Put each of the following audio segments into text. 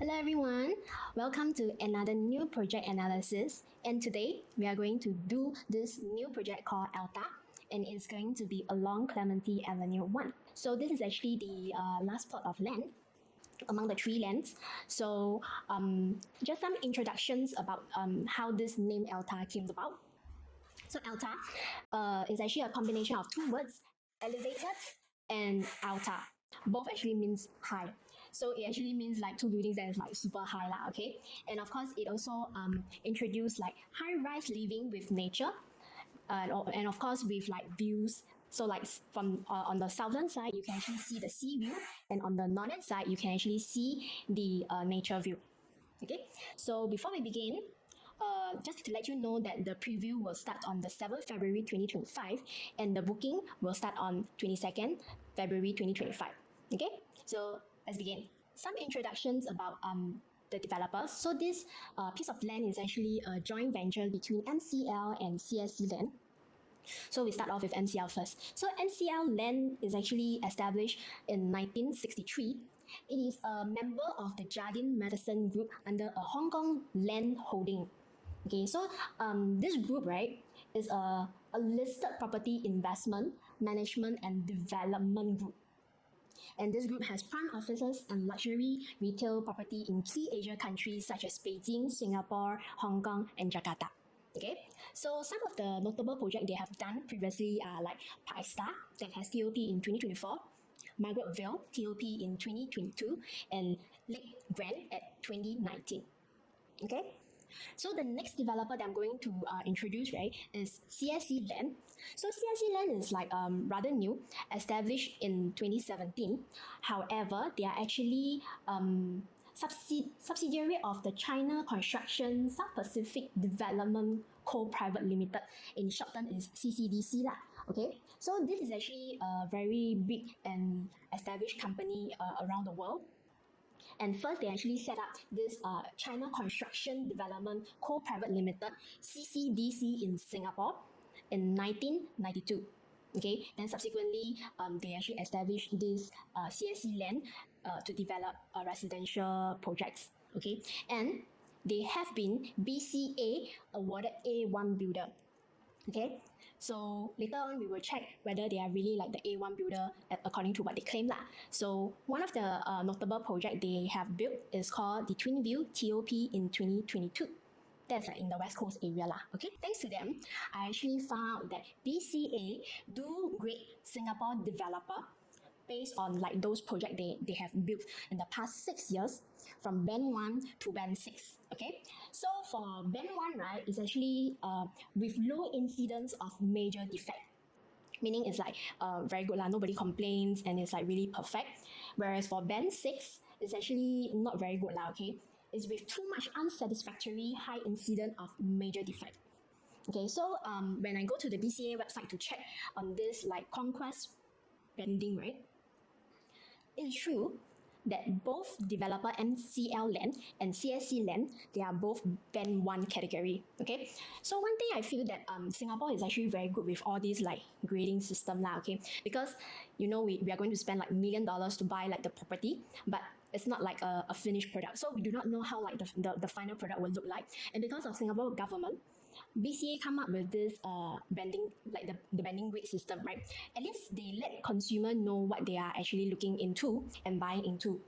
Hello everyone, welcome to another new project analysis, and today we are going to do this new project called ELTA, and it's going to be along Clement Avenue 1. So this is actually the last plot of land among the three lands. So just some introductions about how this name ELTA came about. So ELTA is actually a combination of two words, elevated and alta. Both actually means high. So it actually means like two buildings that is like super high lah, okay? And of course, it also introduced like high-rise living with nature, and of course with like views. So like from on the southern side, you can actually see the sea view, and on the northern side, you can actually see the nature view. Okay, so before we begin, just to let you know that the preview will start on the 7th February 2025 and the booking will start on 22nd February 2025. Okay, so let's begin. Some introductions about the developers. So this piece of land is actually a joint venture between MCL and CSC Land. So we start off with MCL first. So MCL Land is actually established in 1963. It is a member of the Jardine Matheson Group under a Hong Kong land holding. Okay, so this group, right, is a listed property investment, management and development group. And this group has prime offices and luxury retail property in key Asia countries such as Beijing, Singapore, Hong Kong and Jakarta. Okay, so some of the notable projects they have done previously are like Park Star that has TOP in 2024, Margaret Vale TOP in 2022, and Lake Grand at 2019. Okay, so the next developer that I'm going to introduce, right, is CSC Land. So CSC Land is like rather new, established in 2017. However, they are actually subsidiary of the China Construction South Pacific Development Co. Private Limited. In short term is CCDC lah. Okay, so this is actually a very big and established company around the world. And first, they actually set up this China Construction Development Co. Private Limited (CCDC) in Singapore in 1992. Okay, then subsequently, they actually established this CSC Land to develop residential projects. Okay, and they have been BCA awarded A1 builder. Okay, so later on we will check whether they are really like the A1 builder according to what they claim lah. So one of the notable project they have built is called the Twin View TOP in 2022. That's like in the West Coast area lah. Okay, thanks to them, I actually found out that BCA do grade Singapore developer based on like those projects they have built in the past 6 years from band 1 to band 6. Okay, so for band 1, right, it's actually with low incidence of major defect, meaning it's like very good lah, nobody complains and it's like really perfect. Whereas for band 6, it's actually not very good lah. Okay, it's with too much unsatisfactory high incidence of major defect. Okay, so when I go to the BCA website to check on this like conquest banding, right, it's true that both developer MCL Land and CSC Land, they are both band 1 category. Okay, so one thing I feel that Singapore is actually very good with all these like grading system lah. Okay, because you know we are going to spend like $1 million to buy like the property, but it's not like a finished product, so we do not know how like the final product will look like. And because of Singapore government, BCA come up with this banding, like the banding grade system, right? At least they let consumer know what they are actually looking into and buying into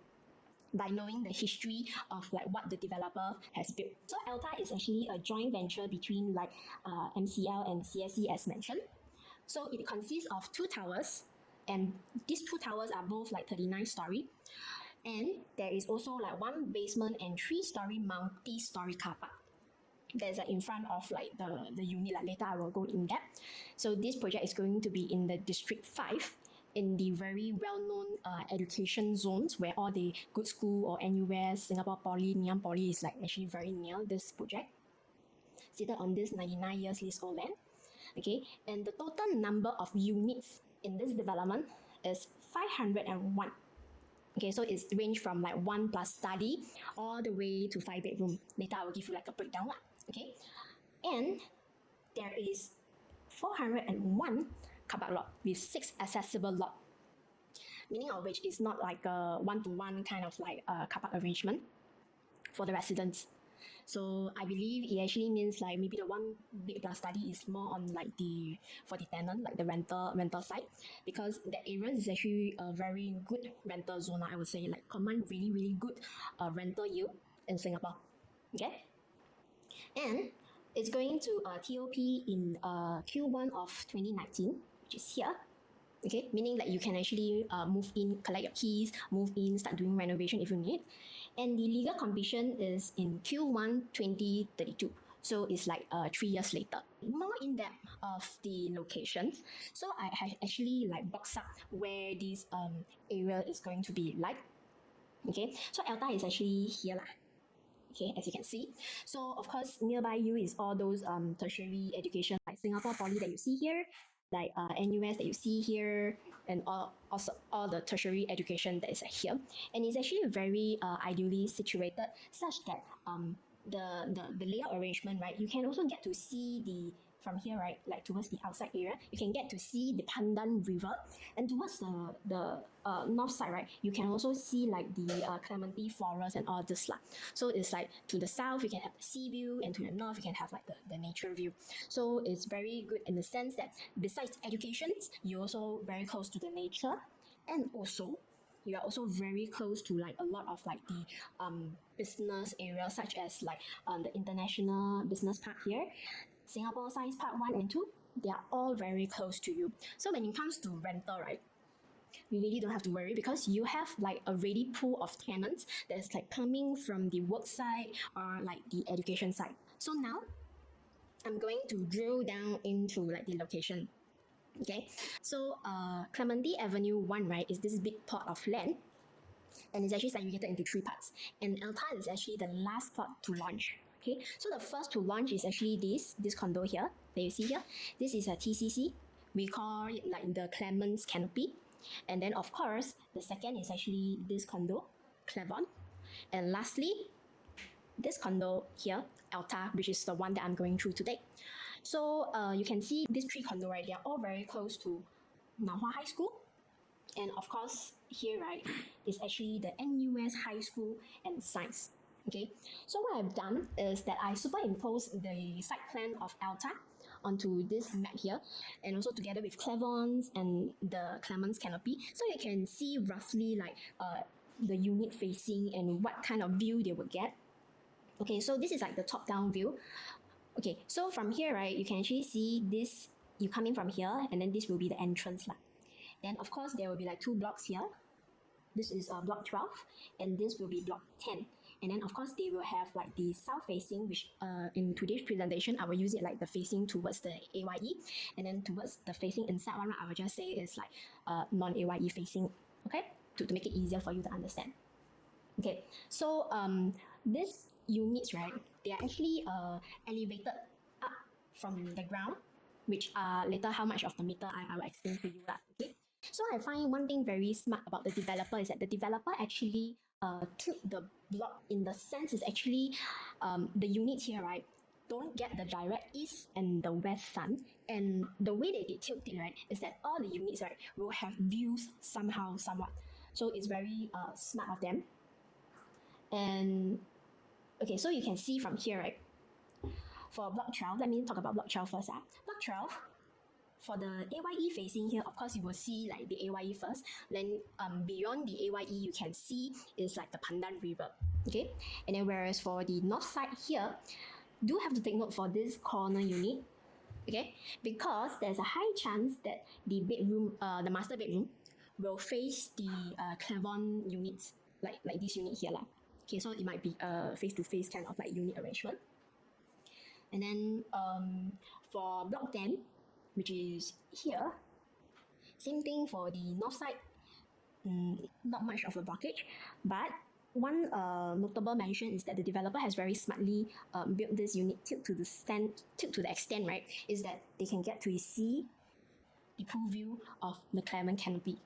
by knowing the history of like what the developer has built. So ELTA is actually a joint venture between like MCL and CSC as mentioned. So it consists of 2 towers, and these 2 towers are both like 39-story. And there is also like 1 basement and 3-story multi-story car park. There's in front of like the unit. Like later I will go in depth. So this project is going to be in the District 5 in the very well-known education zones where all the good school or NUS, Singapore Poly, Ngee Poly is like actually very near this project. Seated on this 99 years leasehold land. Okay, and the total number of units in this development is 501. Okay, so it's range from like 1 plus study all the way to 5 bedroom. Later I will give you like a breakdown lah. Okay, and there is 401 car park lot with 6 accessible lot, meaning of which is not like a one-to-one kind of like car park arrangement. for the residents. So I believe it actually means like maybe the one big plus study is more on like the for the tenant, like the rental side, because the area is actually a very good rental zone. I would say like command really good rental yield in Singapore. Okay, and it's going to TOP in Q1 of 2019, which is here. Okay, meaning that you can actually move in, collect your keys, move in, start doing renovation if you need. And the legal completion is in Q1 2032. So it's like 3 years later. More in depth of the locations. So I have actually like boxed up where this area is going to be like. Okay, so ELTA is actually here lah. Okay, as you can see. So of course, nearby you is all those tertiary education like Singapore Poly that you see here, like NUS that you see here, and also all the tertiary education that is here. And it's actually very ideally situated such that the layout arrangement, right, you can also get to see the from here, right, like towards the outside area, you can get to see the Pandan River, and towards the north side, right, you can also see like the Clement forest and all this lah. So it's like to the south you can have the sea view, and to the north you can have like the nature view. So it's very good in the sense that besides education, you're also very close to the nature, and also you are also very close to like a lot of like the business areas such as like the International Business Park here, Singapore Science Park 1 and 2, they are all very close to you. So when it comes to rental, right, you really don't have to worry because you have like a ready pool of tenants that's like coming from the work side or like the education side. So now I'm going to drill down into like the location. Okay, so Clementi Avenue 1, right, is this big plot of land, and it's actually segregated into 3 parts. And ELTA is actually the last plot to launch. Okay, so the first to launch is actually this condo here that you see here. This is a TCC. We call it like the Clement's Canopy. And then of course, the second is actually this condo, Clavon. And lastly, this condo here, ELTA, which is the one that I'm going through today. So you can see these 3 condos, right, they are all very close to Nanhua High School. And of course, here, right, is actually the NUS High School and Science. Okay, so what I've done is that I superimpose the site plan of ELTA onto this map here, and also together with Clavon's and the Clement's Canopy, so you can see roughly like the unit facing and what kind of view they will get. Okay, so this is like the top-down view. Okay, so from here, right, you can actually see this, you come in from here, and then this will be the entrance lah. Then of course there will be like 2 blocks here. This is block 12, and this will be block 10. And then of course they will have like the south facing, which in today's presentation I will use it like the facing towards the AYE, and then towards the facing inside one, I will just say it's like non-AYE facing, okay, to make it easier for you to understand. Okay, so these units, right, they are actually elevated up from the ground, which later how much of the meter I will explain to you. Okay, so I find one thing very smart about the developer is that the developer actually took the block in the sense is actually the units here, right, don't get the direct east and the west sun, and the way that they tilt it, right, is that all the units, right, will have views somehow, somewhat. So it's very smart of them. And okay, so you can see from here, right, for block 12, let me talk about block 12 first. Block 12, for the AYE facing here, of course you will see like the AYE first, then beyond the AYE you can see is like the Pandan River. Okay, and then whereas for the north side here, do have to take note for this corner unit, okay, because there's a high chance that the bedroom, the master bedroom will face the Clavon units, like this unit here lah. Okay, so it might be a face-to-face kind of like unit arrangement. And then for block 10, which is here, same thing for the north side, not much of a blockage, but one notable mention is that the developer has very smartly built this unit tilt to the extent, right, is that they can get to see the pool view of the Clement Canopy.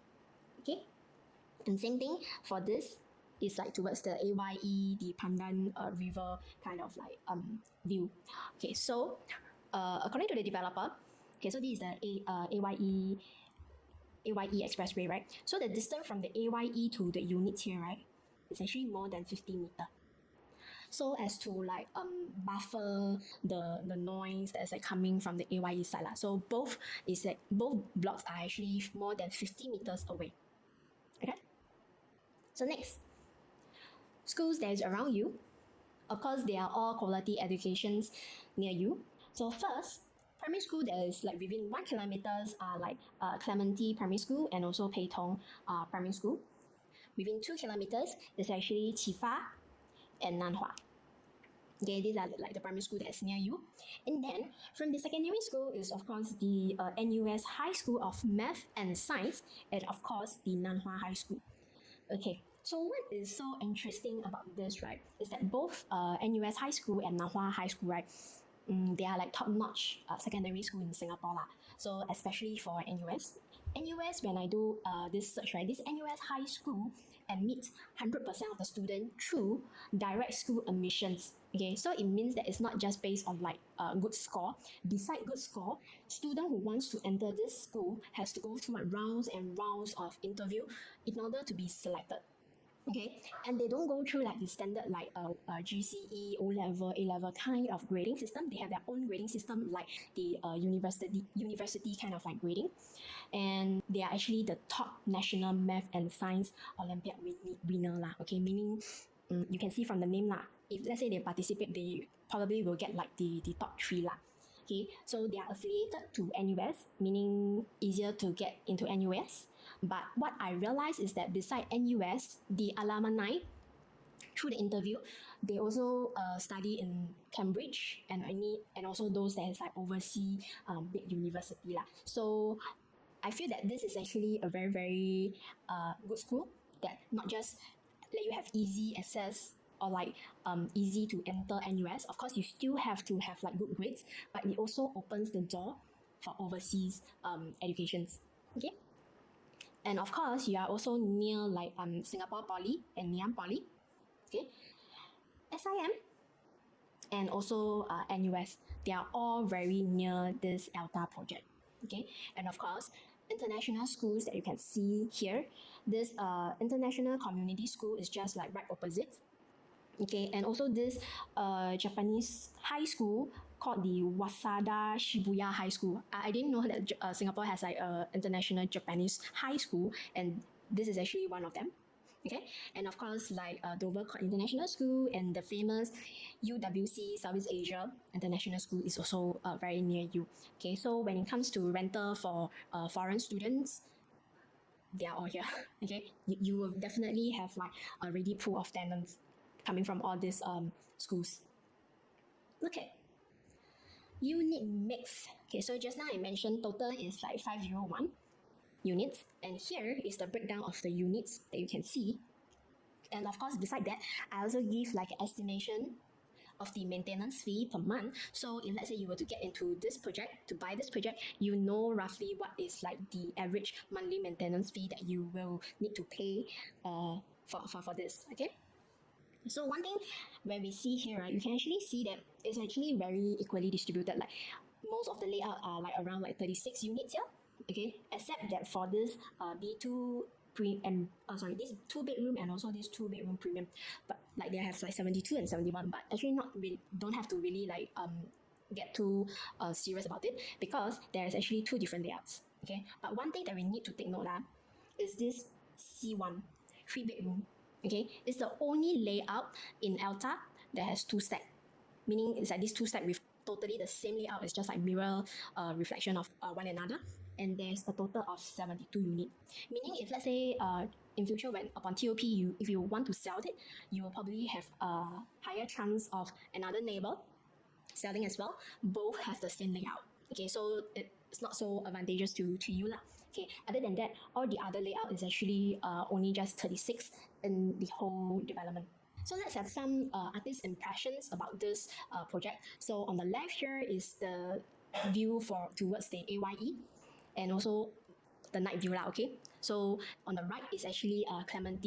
Okay, and same thing for this is like towards the AYE, the Pandan River kind of like view. Okay, so according to the developer, okay, so this is the AYE expressway, right? So the distance from the AYE to the units here, right, is actually more than 50 meters. so as to like buffer the noise that's like coming from the AYE side lah. So both blocks are actually more than 50 meters away. Okay. So next, schools that is around you. Of course, they are all quality educations near you. So first, primary school that is like within 1 kilometers are like Clement Primary School and also Pei Tong Primary School. Within 2 kilometers is actually Qifa and Nanhua. Okay, these are like the primary school that's near you. And then from the secondary school is of course the NUS High School of Math and Science, and of course the Nanhua High School. Okay, so what is so interesting about this, right, is that both NUS High School and Nanhua High School, right, they are like top-notch secondary school in Singapore lah. So especially for NUS, when I do this search, right, this NUS High School admits 100% of the student through direct school admissions. Okay, so it means that it's not just based on like good score. Beside good score, student who wants to enter this school has to go through like rounds and rounds of interview in order to be selected. Okay, and they don't go through like the standard like GCE, O level, A level kind of grading system. They have their own grading system like the university kind of like grading, and they are actually the top national math and science Olympiad winner lah. Okay, meaning you can see from the name lah. If let's say they participate, they probably will get like the top 3 lah. Okay, so they are affiliated to NUS, meaning easier to get into NUS. But what I realized is that beside NUS, the alumni, through the interview, they also study in Cambridge and also those that is like overseas big university lah. So I feel that this is actually a very, very good school that not just let you have easy access or like easy to enter NUS. Of course, you still have to have like good grades, but it also opens the door for overseas educations. Okay. And of course, you are also near like Singapore Poly and Ngee Poly, okay, SIM, and also NUS. They are all very near this ELTA project, okay. And of course, international schools that you can see here. This international community school is just like right opposite, okay. And also this Japanese high school called the Waseda Shibuya High School. I didn't know that Singapore has like a international Japanese high school, and this is actually one of them. Okay, and of course like Dover International School and the famous UWC Southeast Asia International School is also very near you. Okay, so when it comes to rental for foreign students, they are all here. Okay, you will definitely have like a ready pool of tenants coming from all these schools. Okay. Unit mix. Okay, so just now I mentioned total is like 501 units, and here is the breakdown of the units that you can see. And of course, beside that, I also give like an estimation of the maintenance fee per month. So if let's say you were to get into this project, to buy this project, you know roughly what is like the average monthly maintenance fee that you will need to pay for this. Okay. So one thing when we see here, right, you can actually see that it's actually very equally distributed. Like most of the layout are like around like 36 units here, okay, except that for this B2 this 2-bedroom and also this 2-bedroom premium, but like they have like 72 and 71, but actually don't have to really like get too serious about it, because there's actually 2 different layouts. Okay, but one thing that we need to take note is this C1 3-bedroom. Okay, it's the only layout in ELTA that has 2 stacks, meaning it's like these 2 stacks with totally the same layout. It's just like mirror reflection of one another, and there's a total of 72 units. Meaning if let's say in future when upon TOP if you want to sell it, you will probably have a higher chance of another neighbor selling as well. Both have the same layout. Okay, so it's not so advantageous to you lah. Okay, other than that, all the other layout is actually only just 36 in the whole development. So let's have some artist impressions about this project. So on the left here is the view towards the AYE, and also the night view lah. Okay, so on the right is actually Clement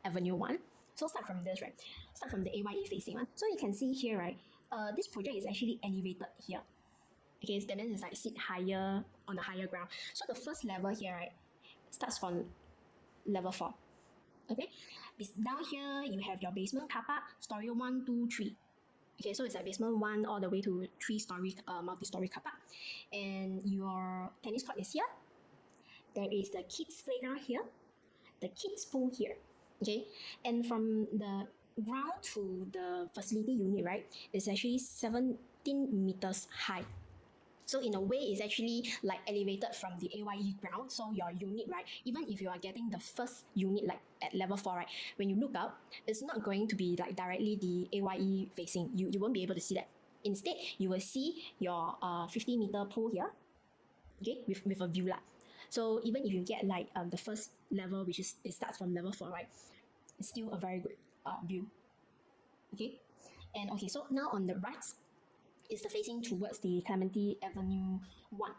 Avenue 1. So start from this, right? Start from the AYE facing one. So you can see here, right? This project is actually elevated here. Okay, so that means it's like sit higher on the higher ground. So the first level here, right, starts from level 4. Okay, down here you have your basement car park, story 1, 2, 3. Okay, so it's like basement 1 all the way to 3-story multi-story car park. And your tennis court is here. There is the kids playground here, the kids pool here. Okay, and from the ground to the facility unit, right, it's actually 17 meters high. So in a way, it's actually like elevated from the AYE ground. So your unit, right, even if you are getting the first unit like at level 4, right, when you look up, it's not going to be like directly the AYE facing. You won't be able to see that. Instead, you will see your 50-meter pool here, okay, with a view lah. So even if you get like the first level, which is it starts from level 4, right, it's still a very good view. Okay, and okay, so now on the right is the facing towards the Clement Avenue 1.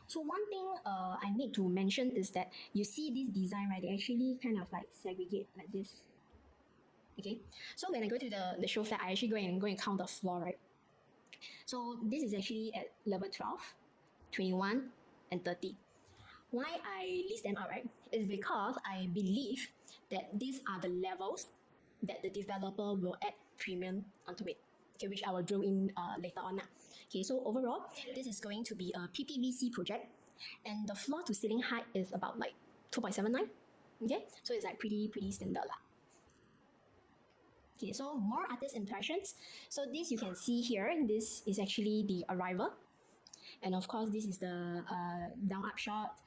So one thing I need to mention is that you see this design, right, they actually kind of like segregate like this. Okay, so when I go to the show flat, I actually go and count the floor, right? So this is actually at level 12, 21, and 30. Why I list them out, right, is because I believe that these are the levels that the developer will add premium onto it. Okay, which I will drill in later on. Okay, so overall, this is going to be a PPVC project, and the floor to ceiling height is about like 2.79. Okay, so it's like pretty standard lah. Okay, so more artist impressions. So this you can see here, this is actually the arrival, and of course this is the down up shot,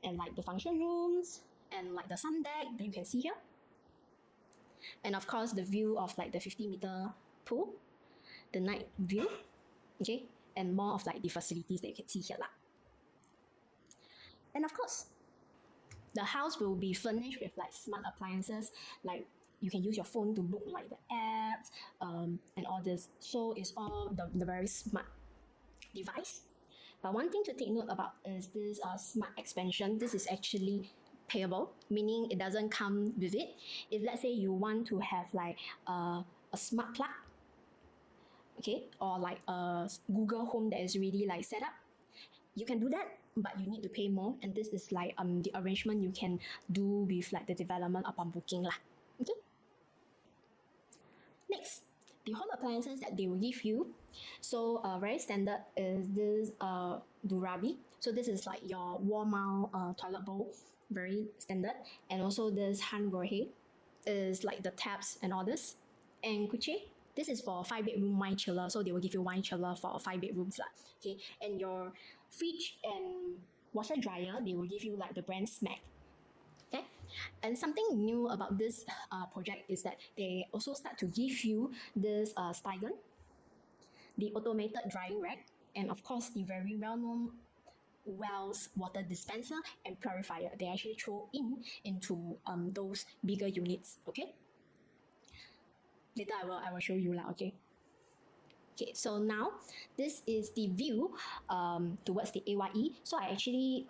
and like the function rooms, and like the sun deck that you can see here, and of course the view of like the 50-meter pool, the night view, okay, and more of like the facilities that you can see here lah. And of course, the house will be furnished with like smart appliances, like you can use your phone to book like the apps and all this. So it's all the very smart device. But one thing to take note about is this smart expansion. This is actually payable, meaning it doesn't come with it. If let's say you want to have like a smart plug, okay, or like a Google Home that is really like set up, you can do that, but you need to pay more, and this is like the arrangement you can do with like the development upon booking lah. Okay. Next, the home appliances that they will give you. So very standard is this Durabi. So this is like your wall mount toilet bowl, very standard, and also this Hanrohe is like the taps and all this, and Kuche. This is for 5-bedroom wine chiller, so they will give you wine chiller for 5 bedrooms lah. Okay, and your fridge and washer dryer, they will give you like the brand Smack. Okay, and something new about this project is that they also start to give you this Stygon, the automated drying rack, and of course the very well-known Wells water dispenser and purifier. They actually throw into those bigger units. Okay. Later I will show you lah, okay? Okay, so now this is the view towards the AYE. So I actually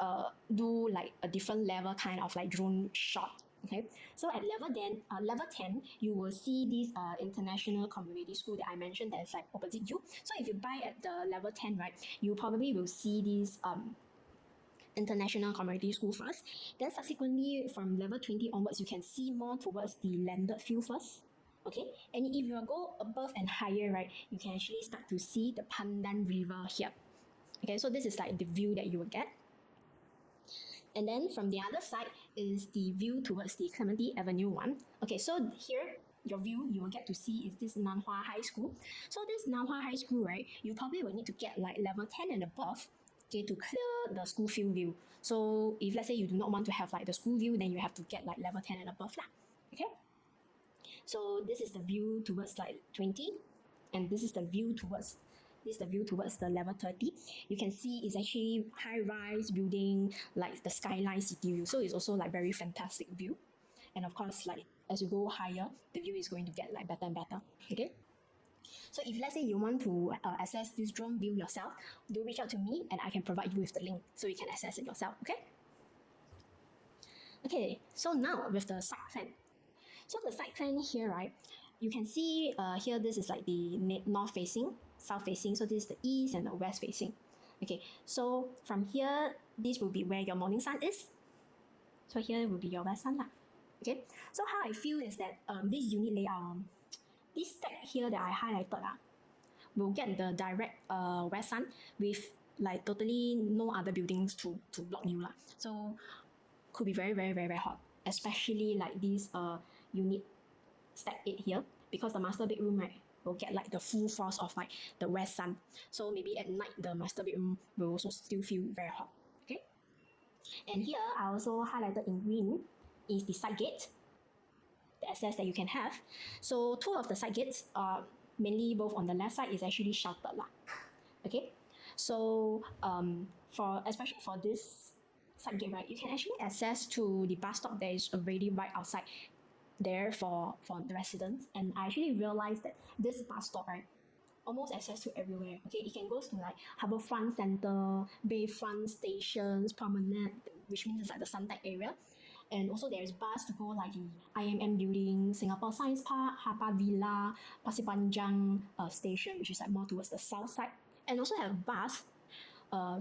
do like a different level kind of like drone shot. Okay, so at level 10, you will see this international community school that I mentioned that is like opposite you. So if you buy at the level 10, right, you probably will see this international community school first. Then subsequently from level 20 onwards, you can see more towards the landed field first. Okay, and if you go above and higher, right, you can actually start to see the Pandan River here. Okay, so this is like the view that you will get. And then from the other side is the view towards the Clement Avenue 1. Okay, so here, your view you will get to see is this Nanhua High School. So this Nanhua High School, right, you probably will need to get like level 10 and above, okay, to clear the school field view. So if let's say you do not want to have like the school view, then you have to get like level 10 and above lah. Okay. So this is the view towards like 20, and this is the view towards the level 30. You can see it's actually high-rise building, like the skyline city view. So it's also like very fantastic view. And of course, like as you go higher, the view is going to get like better and better. Okay. So if let's say you want to access this drone view yourself, do reach out to me and I can provide you with the link so you can access it yourself. Okay. Okay. So now with the site plan. So the site plan here, right, you can see here this is like the north facing, south facing. So this is the east and the west facing. Okay, so from here, this will be where your morning sun is. So here will be your west sun lah. Okay, so how I feel is that this unit layout, this stack here that I highlighted will get the direct west sun with like totally no other buildings to block you lah. So could be very hot, especially like this unit stack 8 here, because the master bedroom, right, will get like the full force of like the west sun. So maybe at night the master bedroom will also still feel very hot. Okay, and here I also highlighted in green is the side gate, the access that you can have. So two of the side gates are mainly both on the left side is actually sheltered lah. Okay, so for especially for this side gate, right, you can actually access to the bus stop that is already right outside there for the residents. And I actually realized that this bus stop, right, almost access to everywhere. Okay, it can go to like Harbourfront Centre, Bayfront stations, Promenade, which means it's like the Suntec area. And also there is bus to go like the IMM building, Singapore Science Park, Hatta Villa, Pasir Panjang station, which is like more towards the south side. And also have bus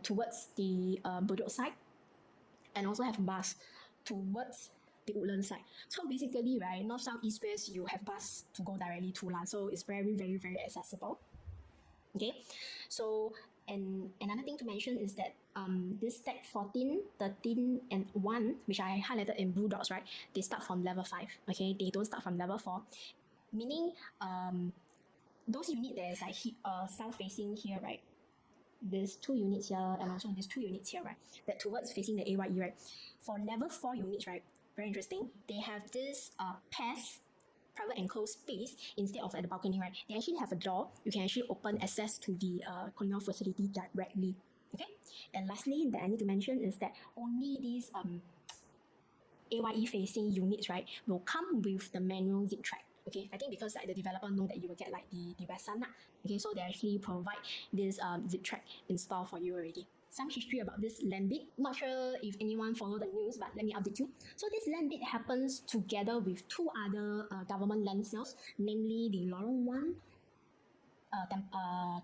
towards the Bedok side, and also have bus towards the Woodlands side. So basically, right, north, south, east, west, you have bus to go directly to lah. So it's very accessible. Okay, so and another thing to mention is that this stack 14, 13, and 1, which I highlighted in blue dots, right, they start from level 5. Okay, they don't start from level 4, meaning those units that is like south facing here, right, there's 2 units here and also these 2 units here, right, that towards facing the AYE, right, for level 4 units, right, very interesting, they have this PAS, private enclosed space, instead of at the balcony, right, they actually have a door. You can actually open access to the colonial facility directly. Okay, and lastly that I need to mention is that only these AYE facing units, right, will come with the manual zip track. Okay, I think because like the developer know that you will get like the west sun. Okay, so they actually provide this zip track installed for you already. Some history about this land bid. Not sure if anyone followed the news, but let me update you. So this land bid happens together with 2 other government land sales, namely the Lorong 1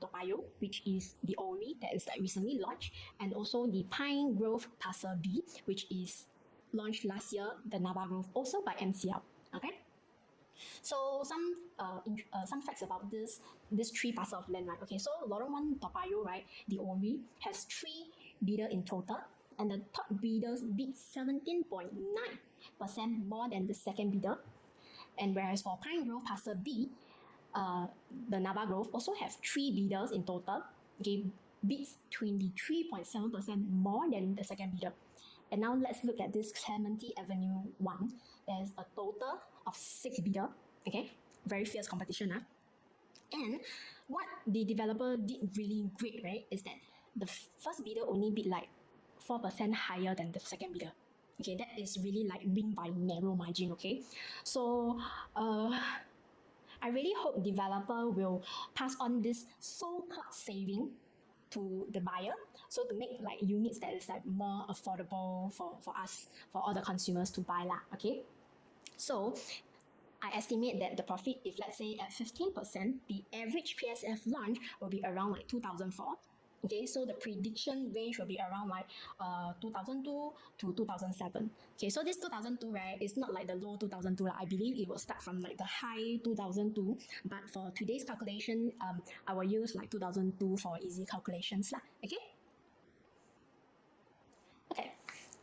Toa Payoh, which is the ORI that is like recently launched, and also the Pine Grove Parcel B, which is launched last year, the Nava Grove, also by MCL. Okay. So some facts about this 3 parcel of land, right? Okay, so Lorong 1 Toa Payoh, right, the ORI has 3 bidders in total, and the top bidders bid 17.9% more than the second bidder. And whereas for Pine Grove Parcel B, the Nava Grove also have 3 bidders in total, okay, bids 23.7% more than the second bidder. And now let's look at this Clementi Avenue 1. There's a total of 6 bidders. Okay, very fierce competition. And what the developer did really great, right, is that the first bidder only bid like 4% higher than the second bidder. Okay, that is really like win by narrow margin. Okay, so I really hope developer will pass on this so-called saving to the buyer, so to make like units that is like more affordable for us, for all the consumers to buy lah. Okay, so I estimate that the profit, if let's say at 15%, the average PSF launch will be around like 2004. Okay, so the prediction range will be around like 2002 to 2007. Okay, so this 2002, right, is not like the low 2002. I believe it will start from like the high 2002. But for today's calculation, I will use like 2002 for easy calculations lah. Okay. Okay,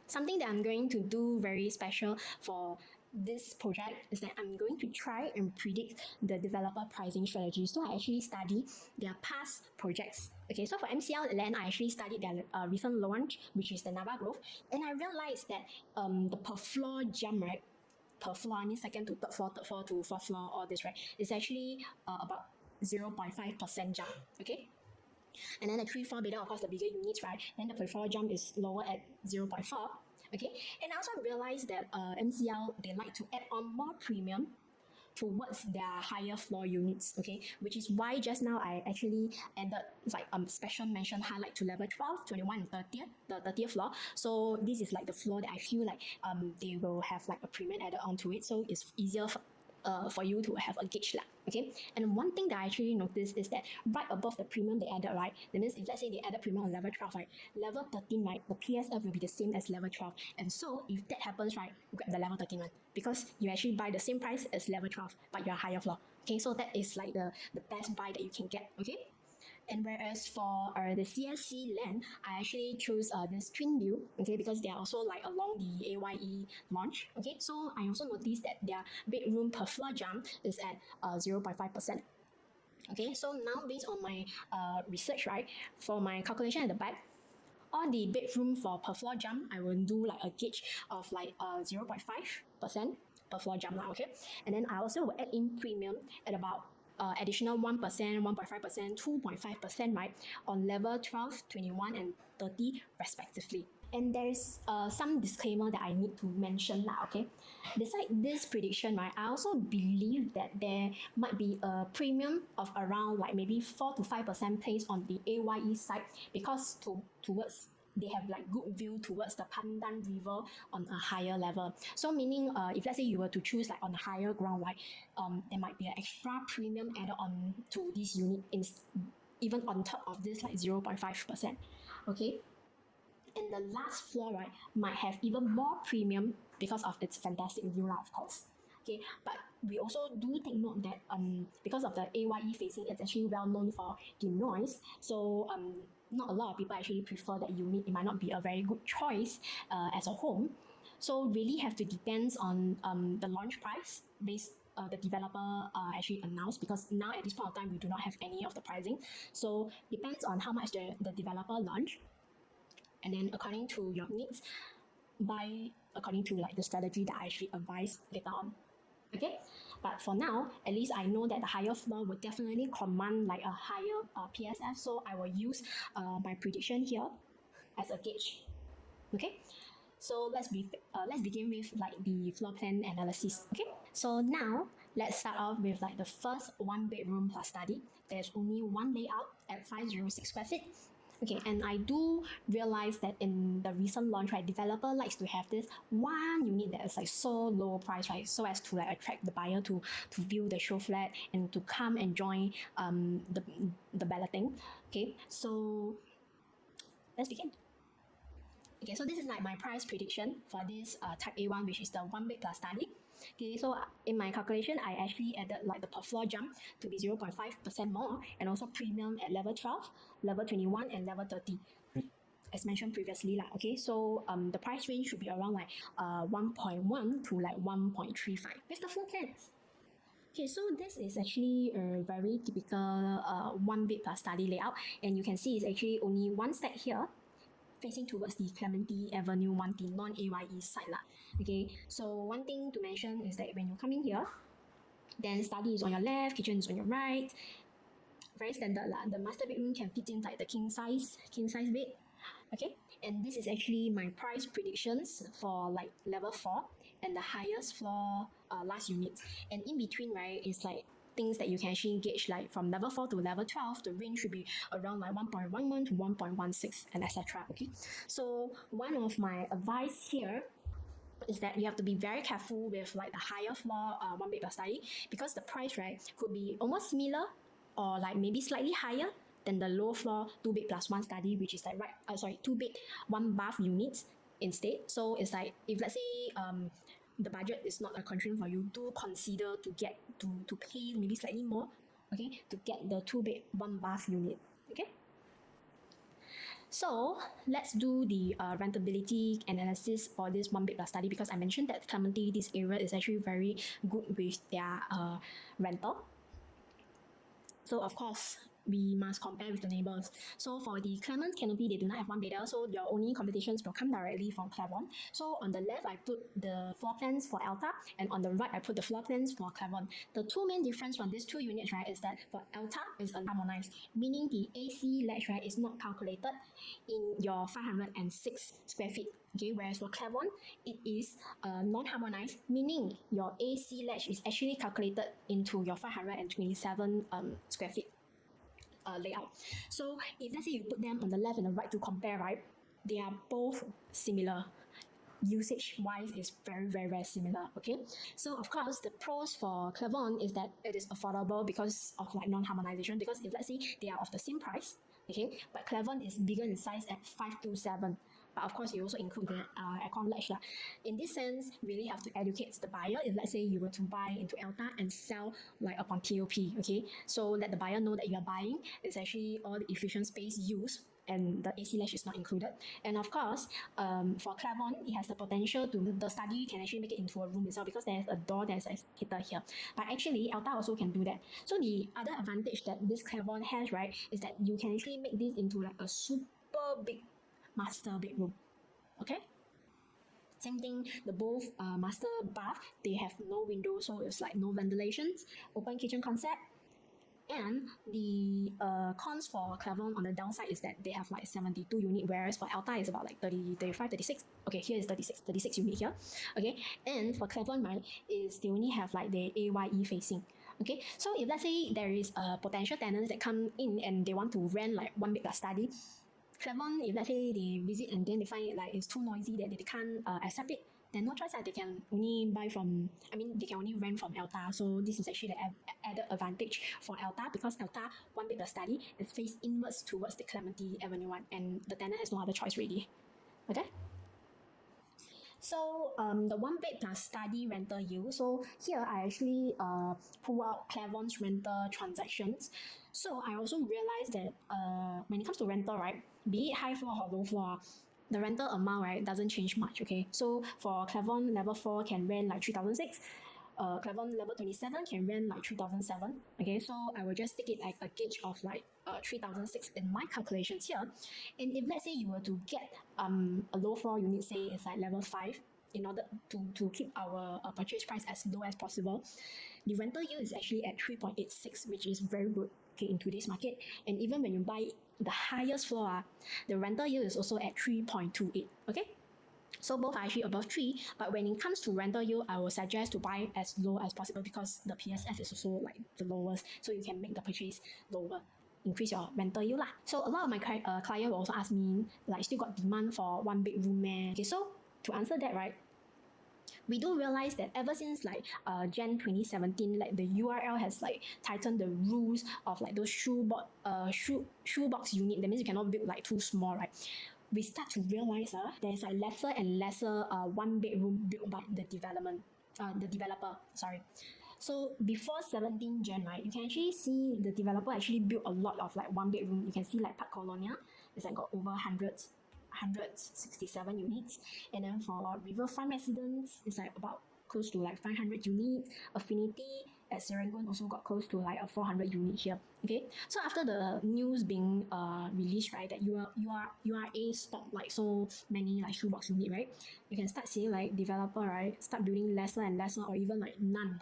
something that I'm going to do very special for this project is that I'm going to try and predict the developer pricing strategy. So I actually study their past projects. Okay, so for MCL land, I actually studied their recent launch, which is the Nava Grove, and I realized that the per floor jump, right, per floor, I mean second to third floor to fourth floor, all this, right, is actually about 0.5% jump. Okay. And then the 3-4 bidder, of course, the bigger units, right, then the per floor jump is lower at 0.4. Okay, and I also realized that MCL, they like to add on more premium towards their higher floor units. Okay, which is why just now I actually added like special mention highlight to level 12, 21, and 30th, the 30th floor. So this is like the floor that I feel like they will have like a premium added onto it, so it's easier for you to have a gauge lah. Okay, and one thing that I actually noticed is that right above the premium they added, right, that means if let's say they added premium on level 12, right, level 13, right, the PSF will be the same as level 12, and so if that happens, right, grab the level 13 one, because you actually buy the same price as level 12 but you're higher floor. Okay, so that is like the best buy that you can get. Okay, and whereas for the CSC land, I actually chose this twin view, okay, because they are also like along the AYE launch. Okay, so I also noticed that their bedroom per floor jump is at 0.5%. Okay, so now based on my research, right, for my calculation at the back, on the bedroom for per floor jump, I will do like a gauge of like 0.5% per floor jump now, okay? And then I also will add in premium at about additional 1%, 1.5%, 2.5%, right, on level 12, 21, and 30 respectively. And there's some disclaimer that I need to mention now, okay? Besides this prediction, right, I also believe that there might be a premium of around like maybe 4 to 5% placed on the AYE side, because towards they have like good view towards the Pandan River on a higher level. So meaning if let's say you were to choose like on a higher ground, right, there might be an extra premium added on to this unit even on top of this like 0.5%. Okay, and the last floor, right, might have even more premium because of its fantastic view, of course. Okay, but we also do take note that because of the AYE facing, it's actually well known for the noise. So not a lot of people actually prefer that unit. It might not be a very good choice as a home. So really have to depends on the launch price based the developer actually announced, because now at this point of time we do not have any of the pricing. So depends on how much the developer launch, and then according to your needs, buy according to like the strategy that I actually advise later on. Okay, but for now, at least I know that the higher floor will definitely command like a higher PSF, so I will use my prediction here as a gauge. Okay, so let's begin with like the floor plan analysis. Okay, so now let's start off with like the first one bedroom plus study. There's only one layout at 506 square feet. Okay, and I do realize that in the recent launch, right, developer likes to have this one unit that is like so low price, right, so as to like attract the buyer to view the show flat and to come and join the balloting. Okay, so let's begin. Okay, so this is like my price prediction for this type A1, which is the one bed plus study. Okay, so in my calculation, I actually added like the per floor jump to be 0.5% more, and also premium at level 12, level 21, and level 30. As mentioned previously, okay, so the price range should be around like 1.1 to like 1.35 with the floor plans. Okay, so this is actually a very typical one bed plus study layout, and you can see it's actually only one stack here, facing towards the Clement Avenue 1, the non-AYE side lah. Okay, so one thing to mention is that when you come in here, then study is on your left, kitchen is on your right. Very standard lah. The master bedroom can fit in like the king size bed. Okay, and this is actually my price predictions for like level 4 and the highest floor last unit. And in between, right, is like things that you can actually gauge, like from level 4 to level 12, the range should be around like 1.11 to 1.16 and etc. Okay, so one of my advice here is that you have to be very careful with like the higher floor one bed plus study, because the price, right, could be almost similar or like maybe slightly higher than the low floor 2 bed plus 1 study, which is like 2 bed 1 bath units instead. So it's like if let's say the budget is not a constraint for you, do consider to get to pay maybe slightly more, okay, to get the 2 bed 1 bath unit. Okay, so let's do the rentability analysis for this 1 bed plus study, because I mentioned that Clement, this area is actually very good with their rental. So of course we must compare with the neighbors. So for the Clement Canopy, they do not have one bedder, so your only competitions will come directly from Clavon. So on the left, I put the floor plans for ELTA, and on the right, I put the floor plans for Clavon. The two main difference from these two units, right, is that for ELTA is unharmonized, meaning the AC ledge, right, is not calculated in your 506 square feet. Okay, whereas for Clavon, it is non-harmonized, meaning your AC ledge is actually calculated into your 527 square feet layout. So if let's say you put them on the left and the right to compare, right, they are both similar. usage wise is very similar. Okay, so of course the pros for Clavon is that it is affordable because of like non-harmonization, because if let's say they are of the same price, okay, but Clavon is bigger in size at 527, but of course you also include the aircon latch lah. In this sense, really have to educate the buyer. If let's say you were to buy into ELTA and sell like upon TOP, okay, so let the buyer know that you are buying, it's actually all the efficient space used and the AC latch is not included. And of course, for Clavon, it has the potential to, the study can actually make it into a room itself because there's a door that's catered here. But actually, ELTA also can do that. So the other advantage that this Clavon has, right, is that you can actually make this into like a super big master bedroom. Okay? Same thing, the both master bath, they have no windows, so it's like no ventilations, open kitchen concept. And the cons for Clavon on the downside is that they have like 72 unit, whereas for ELTA is about like 30, 35, 36. Okay, here is 36 unit here. Okay, and for Clavon, right, is they only have like the AYE facing. Okay, so if let's say there is a potential tenants that come in and they want to rent like one bed plus study, Clement, if let's say they visit and then they find it like it's too noisy that they can't accept it, then no choice that they can only buy from, they can only rent from ELTA. So this is actually the added advantage for ELTA, because ELTA, one bed per study, is faced inwards towards the Clementi Avenue 1 and the tenant has no other choice really. Okay? So the one bed plus study rental yield. So here I actually pull out Clavon's rental transactions. So I also realized that when it comes to rental, right, be it high floor or low floor, the rental amount, right, doesn't change much. Okay, so for Clavon level 4 can rent like 3,006. Clavon level 27 can rent like 3,007. Okay, so I will just take it like a gauge of like 3,006 in my calculations here. And if let's say you were to get a low floor unit, say it's like level 5, in order to keep our purchase price as low as possible, the rental yield is actually at 3.86, which is very good, okay, in today's market. And even when you buy the highest floor, the rental yield is also at 3.28. Okay, so both are actually above 3, but when it comes to rental yield, I will suggest to buy as low as possible because the PSF is also like the lowest, so you can make the purchase lower, increase your rental yield lah. So a lot of my client will also ask me, like, still got demand for one bedroom man. Okay, so to answer that, right, we do realize that ever since like Jan 2017, like the URL has like tightened the rules of like those shoebox unit. That means you cannot build like too small, right? We start to realize there's like lesser and lesser one bedroom built by the developer. Sorry. So before 17 Jan, right, you can actually see the developer actually built a lot of like one bedroom. You can see like Park Colonia, it's like got over 167 units, and then for Riverfront Residence, it's like about close to like 500 units. Affinity at Serangoon also got close to like a 400 unit here. Okay, so after the news being released, right, that URA stopped like so many like shoebox unit, right, you can start seeing like developer, right, start building lesser and lesser or even like none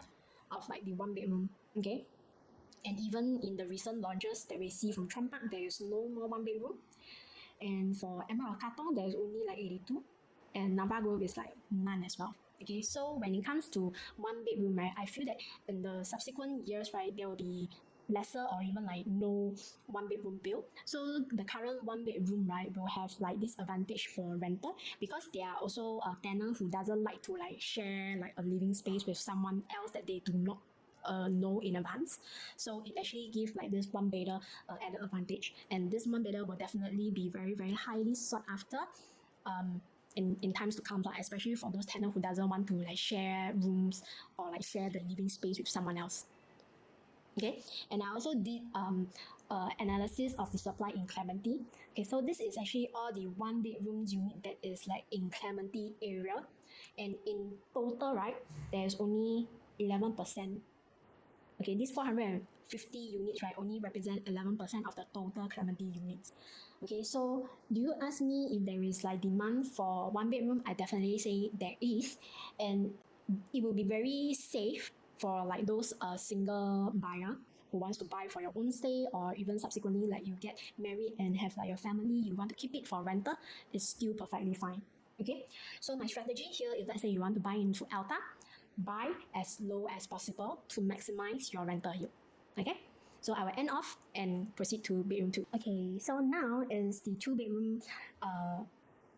of like the one bedroom. Okay, and even in the recent launches that we see from Trump Park, there is no more one bedroom. And for Emerald Katong, there's only like 82, and Nava Grove is like none as well. Okay, so when it comes to one bedroom, right, I feel that in the subsequent years, right, there will be lesser or even like no one bedroom built. So the current one bedroom, right, will have like this advantage for renter because they are also a tenant who doesn't like to like share like a living space with someone else that they do not know in advance. So it actually gives like this one bedder added advantage, and this one bedder will definitely be very highly sought after in times to come, especially for those tenants who doesn't want to like share rooms or like share the living space with someone else. Okay, and I also did analysis of the supply in Clementi. Okay, so this is actually all the one bedrooms unit that is like in Clementi area, and in total, right, there's only 11%. Okay, these 450 units, right, only represent 11% of the total Clementi units. Okay, so do you ask me if there is like demand for one bedroom? I definitely say there is, and it will be very safe for like those single buyer who wants to buy for your own stay, or even subsequently like you get married and have like your family, you want to keep it for rental, it's still perfectly fine. Okay, so my strategy here, if let's say you want to buy into ELTA, buy as low as possible to maximize your rental yield. Okay, so I will end off and proceed to bedroom 2. Okay, so now is the 2 bedroom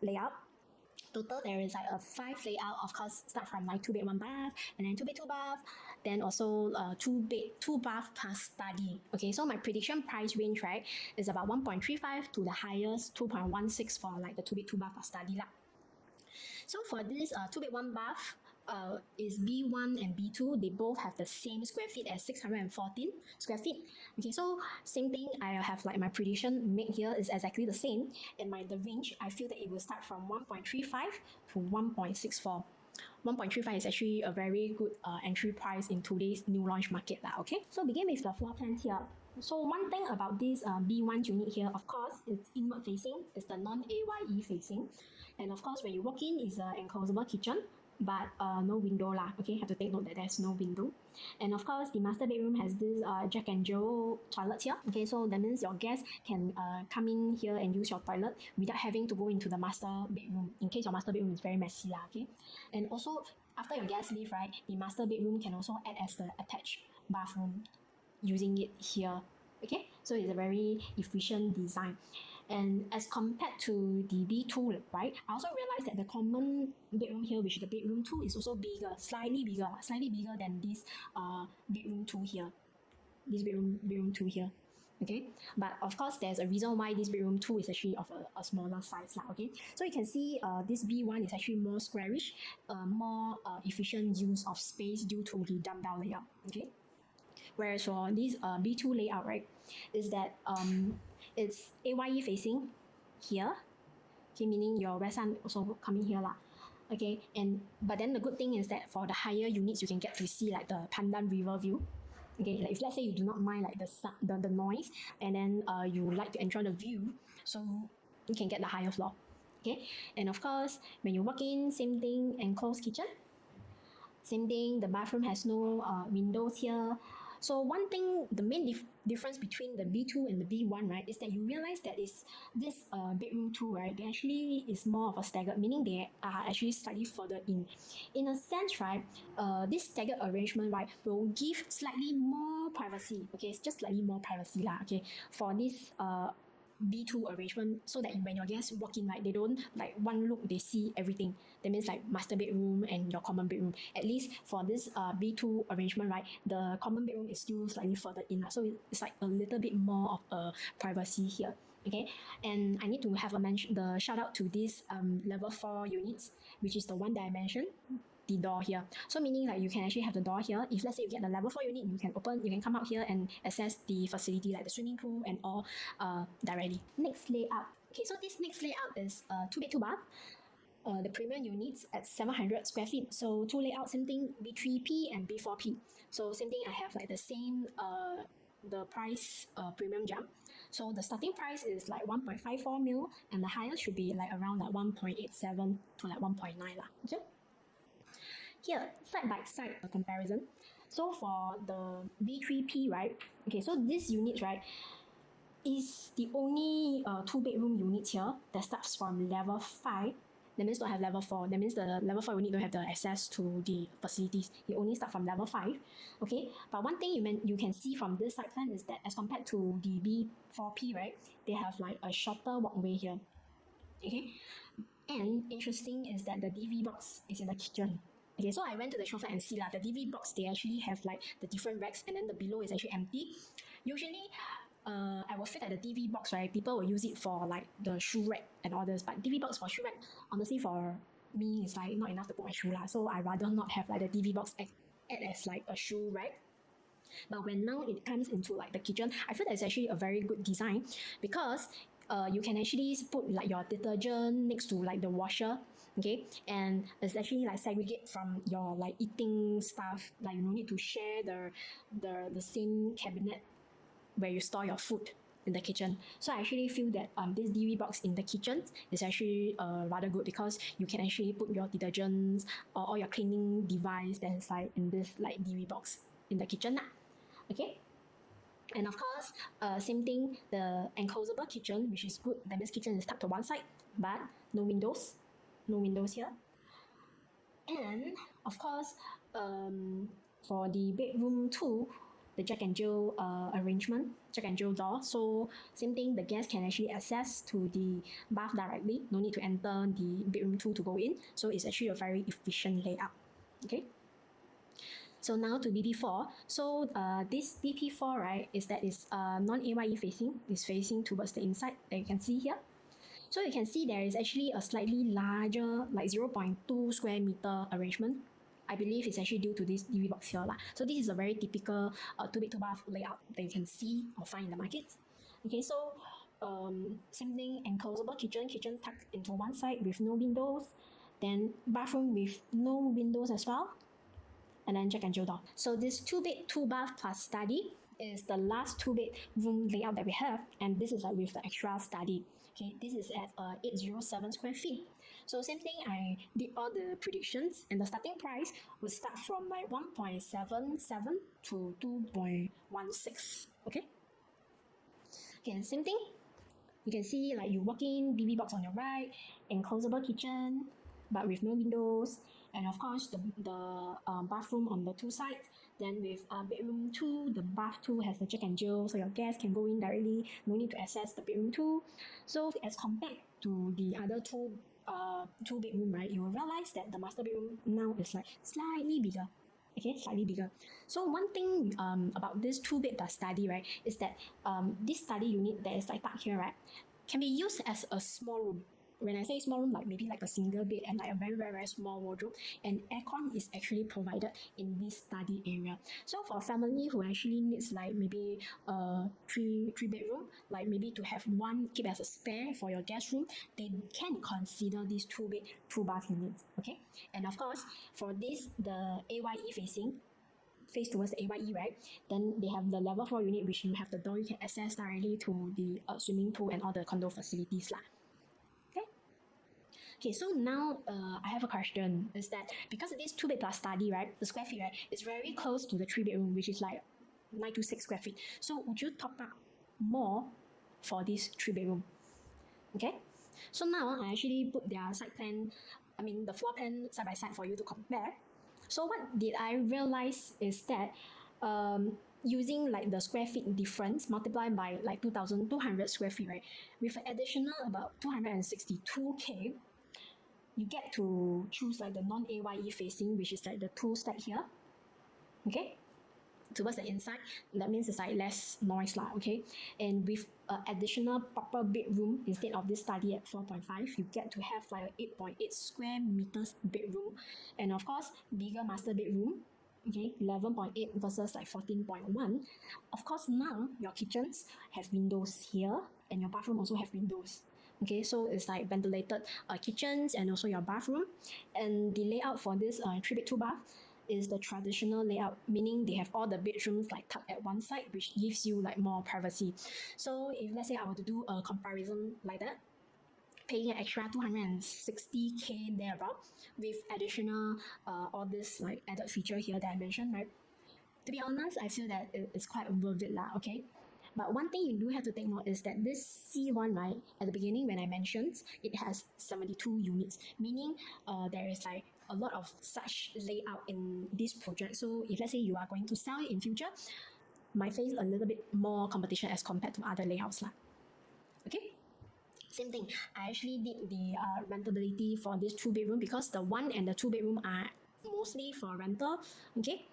layout. Total, there is like a 5 layout. Of course, start from like 2 bed 1 bath, and then 2 bed 2 bath, then also 2 bed 2 bath plus study. Okay, so my prediction price range, right, is about 1.35 to the highest 2.16 for like the 2 bed 2 bath plus study lah. So for this 2 bed 1 bath, is B1 and B2. They both have the same square feet as 614 square feet. Okay, so same thing. I have like my prediction made here is exactly the same. And the range, I feel that it will start from 1.35 to 1.64. 1.35 is actually a very good entry price in today's new launch market lah. Okay, so begin with the floor plans here. So one thing about this B1 unit here, of course, it's inward facing. It's the non-AYE facing. And of course, when you walk in, it's an enclosable kitchen, but no window lah. Okay, have to take note that there's no window. And of course, the master bedroom has this Jack and Jill toilet here. Okay, so that means your guests can come in here and use your toilet without having to go into the master bedroom, in case your master bedroom is very messy lah. Okay, and also after your guests leave, right, the master bedroom can also act as the attached bathroom using it here. Okay, so it's a very efficient design. And as compared to the B2, right, I also realized that the common bedroom here, which is the bedroom 2, is also bigger, slightly bigger than this bedroom 2 here. This bedroom 2 here. Okay, but of course there's a reason why this bedroom 2 is actually of a smaller size lah. Okay, so you can see this B1 is actually more squarish, more efficient use of space due to the dumbbell layout. Okay, whereas for this B2 layout, right, is that it's AYE facing here. Okay, meaning your west sun also coming here lah. Okay, but then the good thing is that for the higher units, you can get to see like the Pandan River view. Okay, like if let's say you do not mind like the noise, and then you like to enjoy the view, so you can get the higher floor. Okay, and of course when you walk in, same thing, enclosed kitchen. Same thing, the bathroom has no windows here. So one thing, the main difference between the B2 and the B1, right, is that you realize that this bedroom 2, right, they actually is more of a staggered, meaning they are actually slightly further in. In a sense, right, this staggered arrangement, right, will give slightly more privacy. Okay, it's just slightly more privacy lah. Okay, for this B2 arrangement, so that when your guests walk in, right, they don't like one look, they see everything. That means like master bedroom and your common bedroom. At least for this B2 arrangement, right, the common bedroom is still slightly further in, so it's like a little bit more of a privacy here. Okay, and I need to have the shout out to this level 4 units, which is the one that I mentioned, the door here. So meaning like you can actually have the door here. If let's say you get the level 4 unit, you can come out here and access the facility like the swimming pool and all directly. Next layout. Okay, so this next layout is 2 bed 2 bath. The premium units at 700 square feet. So 2 layouts, same thing, B3P and B4P. So same thing, I have like the same the price premium jump. So the starting price is like 1.54 mil, and the highest should be like around like 1.87 to like 1.9 lah. Okay. Here, side by side comparison. So for the B3P, right? Okay, so this unit, right, is the only 2 bedroom unit here that starts from level 5. That means don't have level 4. That means the level 4 unit don't have the access to the facilities. You only start from level 5. Okay, but one thing you can see from this side plan is that as compared to the B4P, right, they have like a shorter walkway here. Okay, and interesting is that the DV box is in the kitchen. Okay, so I went to the show flat and see lah. The DV box, they actually have like the different racks, and then the below is actually empty. Usually, I will feel that the DV box, right, people will use it for like the shoe rack and all this, but DV box for shoe rack, honestly for me, it's like not enough to put my shoe lah. So I rather not have like the DV box act as like a shoe rack. But when now it comes into like the kitchen, I feel that it's actually a very good design, because you can actually put like your detergent next to like the washer. Okay, and it's actually like segregate from your like eating stuff. Like you don't need to share the same cabinet where you store your food in the kitchen. So I actually feel that this DV box in the kitchen is actually rather good, because you can actually put your detergents or all your cleaning device that is like in this like DV box in the kitchen lah. Okay. And of course, same thing, the enclosable kitchen, which is good. That means kitchen is tucked to one side, but no windows. No windows here. And of course, for the bedroom 2, the Jack and Jill arrangement, Jack and Jill door. So same thing, the guest can actually access to the bath directly. No need to enter the bedroom 2 to go in. So it's actually a very efficient layout. Okay. So now to BP4. So this BP4, right, is that it's non-AYE facing. It's facing towards the inside that you can see here. So you can see there is actually a slightly larger, like 0.2 square meter arrangement. I believe it's actually due to this DV box here. So this is a very typical 2-bed 2-bath layout that you can see or find in the market. Okay, so same thing, enclosable kitchen tucked into one side with no windows. Then bathroom with no windows as well. And then Jack and Jill door. So this 2-bed 2-bath plus study is the last 2-bed room layout that we have, and this is like with the extra study. Okay, this is at 807 square feet. So same thing, I did all the predictions, and the starting price would start from like 1.77 to 2.16. Okay, same thing. You can see like you walk in, BB box on your right, enclosable kitchen, but with no windows, and of course the bathroom on the 2 sides. Then with bedroom 2, the bath 2 has the Jack and Jill, so your guests can go in directly, no need to access the bedroom 2. So as compared to the other 2 bedroom, right, you will realize that the master bedroom now is like slightly bigger. Okay, slightly bigger. So one thing about this 2-bed plus study, right, is that this study unit that is like tucked here, right, can be used as a small room. When I say small room, like maybe like a single bed and like a very small wardrobe, and aircon is actually provided in this study area. So for a family who actually needs like maybe a three bedroom, like maybe to have one keep as a spare for your guest room, they can consider these 2-bed 2-bath units. Okay, and of course for this, the AYE face towards the AYE, right? Then they have the level 4 unit, which you have the door you can access directly to the swimming pool and all the condo facilities lah. Okay, so now I have a question. Is that because of this 2-bed plus study, right, the square feet, right, is very close to the 3-bedroom, which is like 926 square feet. So would you top up more for this 3-bedroom? Okay, so now I actually put their the floor plan side by side for you to compare. So what did I realize is that using like the square feet difference multiplied by like 2,200 square feet, right, with an additional about 262K, you get to choose like the non-AYE facing, which is like the 2 stack here. Okay, towards the inside, that means it's like less noise lah. Okay, and with an additional proper bedroom instead of this study at 4.5, you get to have like 8.8 square meters bedroom, and of course bigger master bedroom. Okay, 11.8 versus like 14.1. Of course now your kitchens have windows here, and your bathroom also have windows. Okay, so it's like ventilated kitchens and also your bathroom. And the layout for this 3-bed 2-bath is the traditional layout, meaning they have all the bedrooms like tucked at one side, which gives you like more privacy. So if let's say I were to do a comparison like that, paying an extra 260K thereabout with additional all this like added feature here that I mentioned, right? To be honest, I feel that it's quite worth it lah. Okay. But one thing you do have to take note is that this C1, right, at the beginning when I mentioned, it has 72 units, meaning there is like a lot of such layout in this project. So if let's say you are going to sell it in future, might face a little bit more competition as compared to other layouts lah. Okay. Same thing, I actually did the rentability for this 2-bedroom because the 1 and the 2-bedroom are mostly for rental. Okay.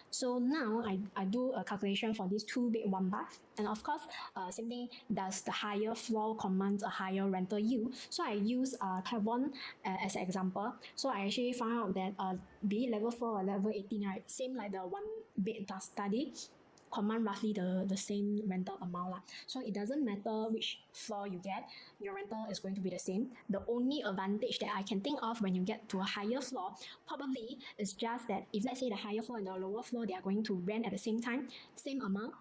So now I do a calculation for this 2-bed 1-bath, and of course same thing, does the higher floor command a higher rental yield? So I use Clavon as an example. So I actually found out that be it level 4 or level 18, right, same like the 1-bed plus study, command roughly the same rental amount lah. So it doesn't matter which floor you get, your rental is going to be the same. The only advantage that I can think of when you get to a higher floor probably is just that if let's say the higher floor and the lower floor, they are going to rent at the same time, same amount,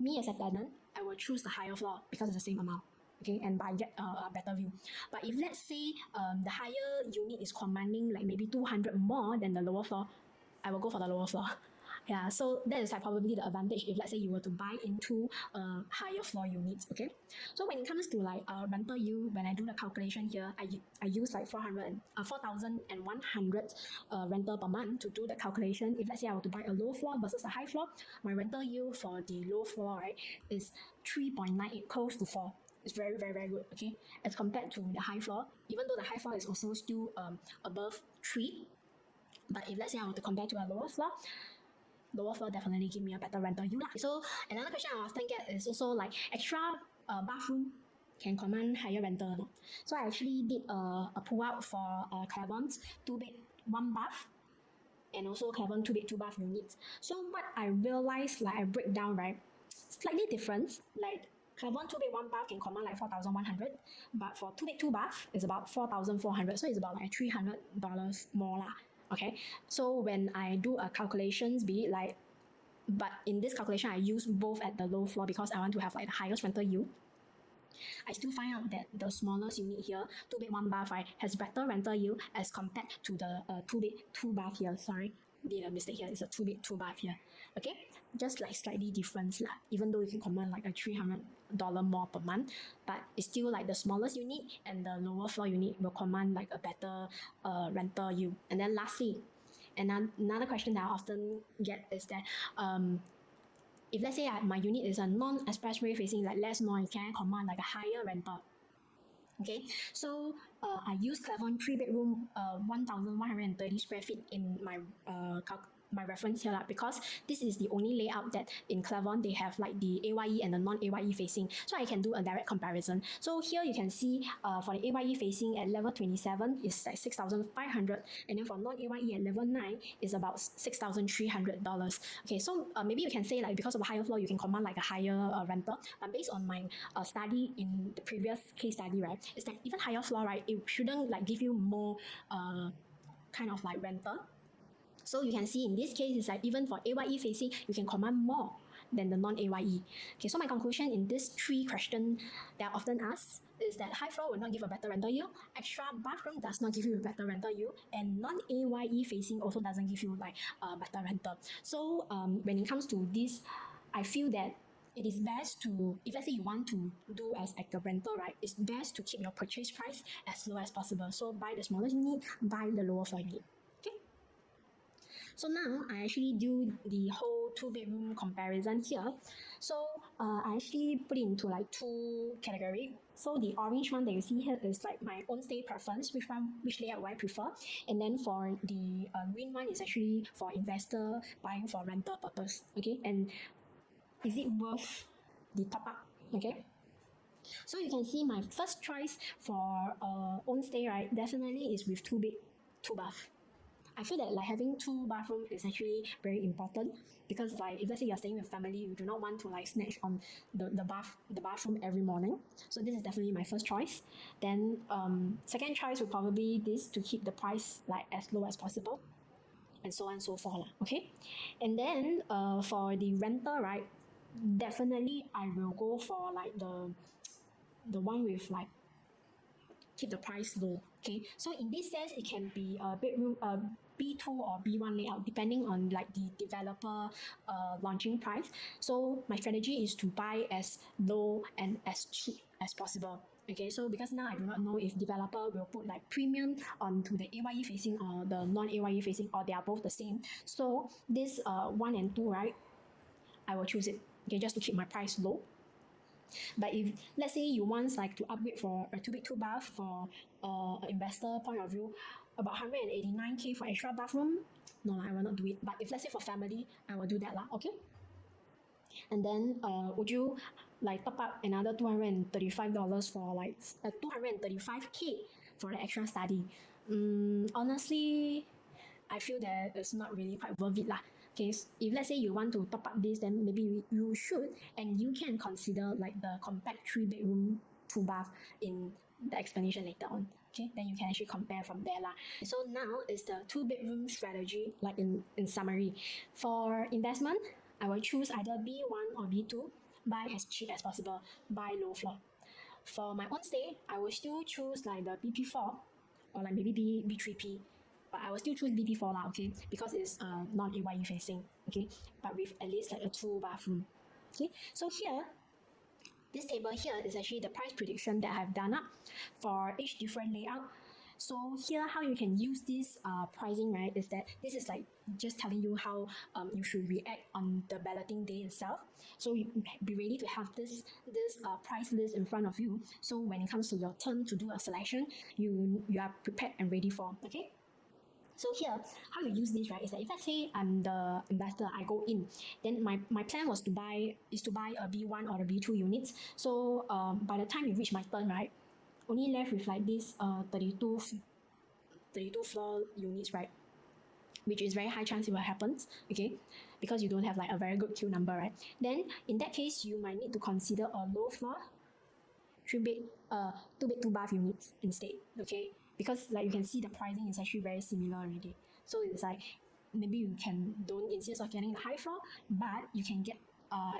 me as a tenant, I will choose the higher floor because it's the same amount. Okay, and I get a better view. But if let's say the higher unit is commanding like maybe 200 more than the lower floor, I will go for the lower floor. Yeah, so that is like probably the advantage if let's say you were to buy into higher floor units. Okay, so when it comes to like rental yield, when I do the calculation here, I use like 4,100 rental per month to do the calculation. If let's say I were to buy a low floor versus a high floor, my rental yield for the low floor, right, is 3.98, close to 4. It's very, very, very good, okay, as compared to the high floor, even though the high floor is also still above 3. But if let's say I were to compare to a lower floor definitely give me a better rental yield. So another question I often get is also like extra bathroom can command higher rental. So I actually did a pull out for Clavon's 2-bed 1-bath and also Clavon 2-bed 2-bath units. So what I realized, like I break down, right, slightly different. Like Clavon 2-bed 1-bath can command like 4,100, but for 2-bed 2-bath is about 4,400. So it's about like $300 more lah. Okay, so when I do a calculations, be it like, but in this calculation I use both at the low floor because I want to have like the highest rental yield. I still find out that the smallest unit here, 2-bed 1-bath, right, has better rental yield as compared to the 2-bed 2-bath here. Sorry, did a mistake here. It's a 2-bed 2-bath here. Okay, just like slightly difference lah. Even though you can command like a $300 more per month, but it's still like the smallest unit and the lower floor unit will command like a better rental yield. And then lastly, another question that I often get is that if let's say my unit is a non-expressway facing, like less noise, can I command like a higher rental? Okay, so I use Clavon 3-bedroom 1,130 square feet in my reference here because this is the only layout that in Clavon they have like the AYE and the non-AYE facing, so I can do a direct comparison. So here you can see for the AYE facing at level 27 is like 6,500, and then for non-AYE at level 9 is about $6,300. Okay, so maybe you can say like because of a higher floor you can command like a higher rental, but based on my study in the previous case study, right, is that even higher floor, right, it shouldn't like give you more kind of like rental. So you can see in this case, it's like even for AYE facing, you can command more than the non-AYE. Okay, so my conclusion in this 3 questions that are often asked is that high floor will not give a better rental yield, extra bathroom does not give you a better rental yield, and non-AYE facing also doesn't give you like a better rental. So when it comes to this, I feel that it is best to, if let's say you want to do as like a rental, right, it's best to keep your purchase price as low as possible. So buy the smallest unit, buy the lower floor unit. So now I actually do the whole 2-bedroom comparison here. So I actually put it into like 2 categories. So the orange one that you see here is like my own stay preference, which layout I prefer. And then for the green one is actually for investor buying for rental purpose. Okay, and is it worth the top up? Okay. So you can see my first choice for own stay, right, definitely is with 2-bed 2-bath. I feel that like having 2 bathrooms is actually very important because like if let's say you're staying with family, you do not want to like snatch on the bathroom every morning. So this is definitely my first choice. Then second choice would probably be this, to keep the price like as low as possible, and so on and so forth. Okay, and then for the rental, right, definitely I will go for like the one with like keep the price low. Okay, so in this sense it can be a bedroom B2 or B1 layout depending on like the developer launching price. So my strategy is to buy as low and as cheap as possible. Okay, so because now I do not know if developer will put like premium onto the AYE facing or the non-AYE facing, or they are both the same. So this 1 and 2, right, I will choose it, okay, just to keep my price low. But if let's say you want like to upgrade for a 2-bed 2-bath for investor point of view, about 189K for extra bathroom, no, I will not do it. But if let's say for family, I will do that lah. Okay. And then would you like top up another $235 for like 235K for the extra study? Honestly, I feel that it's not really quite worth it lah. Okay, if let's say you want to top up this, then maybe you should, and you can consider like the compact 3-bedroom 2-bath in the explanation later on. Okay, then you can actually compare from there lah. So now is the 2-bedroom strategy, like in summary. For investment, I will choose either B1 or B2, buy as cheap as possible, buy low floor. For my own stay, I will still choose like the BP4 or like maybe B3P. but I will still choose BP4 lah, okay, because it's non-AYE facing, okay, but with at least like a 2 bathroom. Okay, so here, this table here is actually the price prediction that I've done up for each different layout. So here, how you can use this pricing, right, is that this is like just telling you how you should react on the balloting day itself. So you be ready to have this price list in front of you. So when it comes to your turn to do a selection, you are prepared and ready for. Okay. So here, how you use this, right, is that if let's say I'm the investor, I go in, then my plan was to buy a B1 or a B2 units. So by the time you reach my turn, right, only left with like this 32 floor units, right, which is very high chance it will happen, okay, because you don't have like a very good queue number, right. Then in that case, you might need to consider a low floor 2 bed 2 bath units instead, okay, because like you can see the pricing is actually very similar already. So it's like maybe you don't insist on getting the high floor, but you can get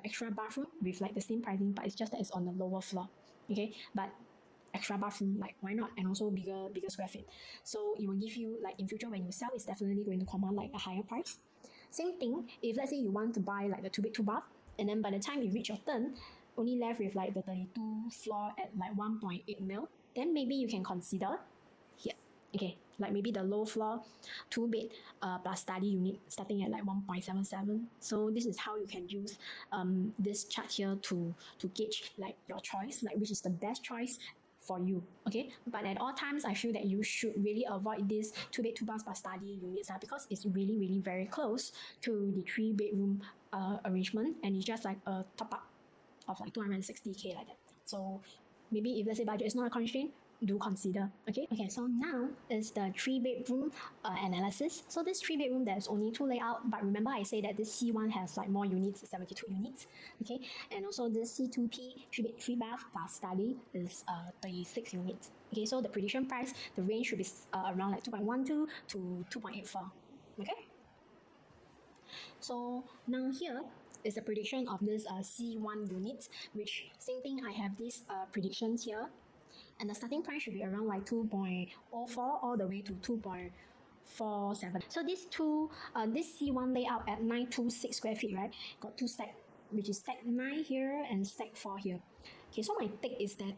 extra bathroom with like the same pricing, but it's just that it's on the lower floor, okay. But extra bathroom, like why not, and also bigger square feet, so it will give you like in future when you sell, it's definitely going to command like a higher price. Same thing if let's say you want to buy like the 2 bed 2 bath, and then by the time you reach your turn, only left with like the 32 floor at like 1.8 mil, then maybe you can consider here, okay, like maybe the low floor 2 bed plus study unit starting at like 1.77. So this is how you can use this chart here to gauge like your choice, like which is the best choice for you, okay. But at all times, I feel that you should really avoid this 2 bed 2 bath plus study units because it's really very close to the 3 bedroom arrangement, and it's just like a top up of like 260k like that. So maybe if let's say budget is not a constraint, do consider, okay. So now is the 3 bedroom analysis. So this 3 bedroom, there's only 2 layout, but remember I say that this C1 has like more units, 72 units, okay. And also this C2P 3 bed 3 bath plus study is 36 units, okay. So the prediction price, the range should be around like 2.12 to 2.84, okay. So now here is the prediction of this C1 units, which same thing, I have these predictions here, and the starting price should be around like 2.04 all the way to 2.47. So this C1 layout at 926 square feet, right, got 2 stack, which is stack 9 here and stack 4 here. Okay, so my take is that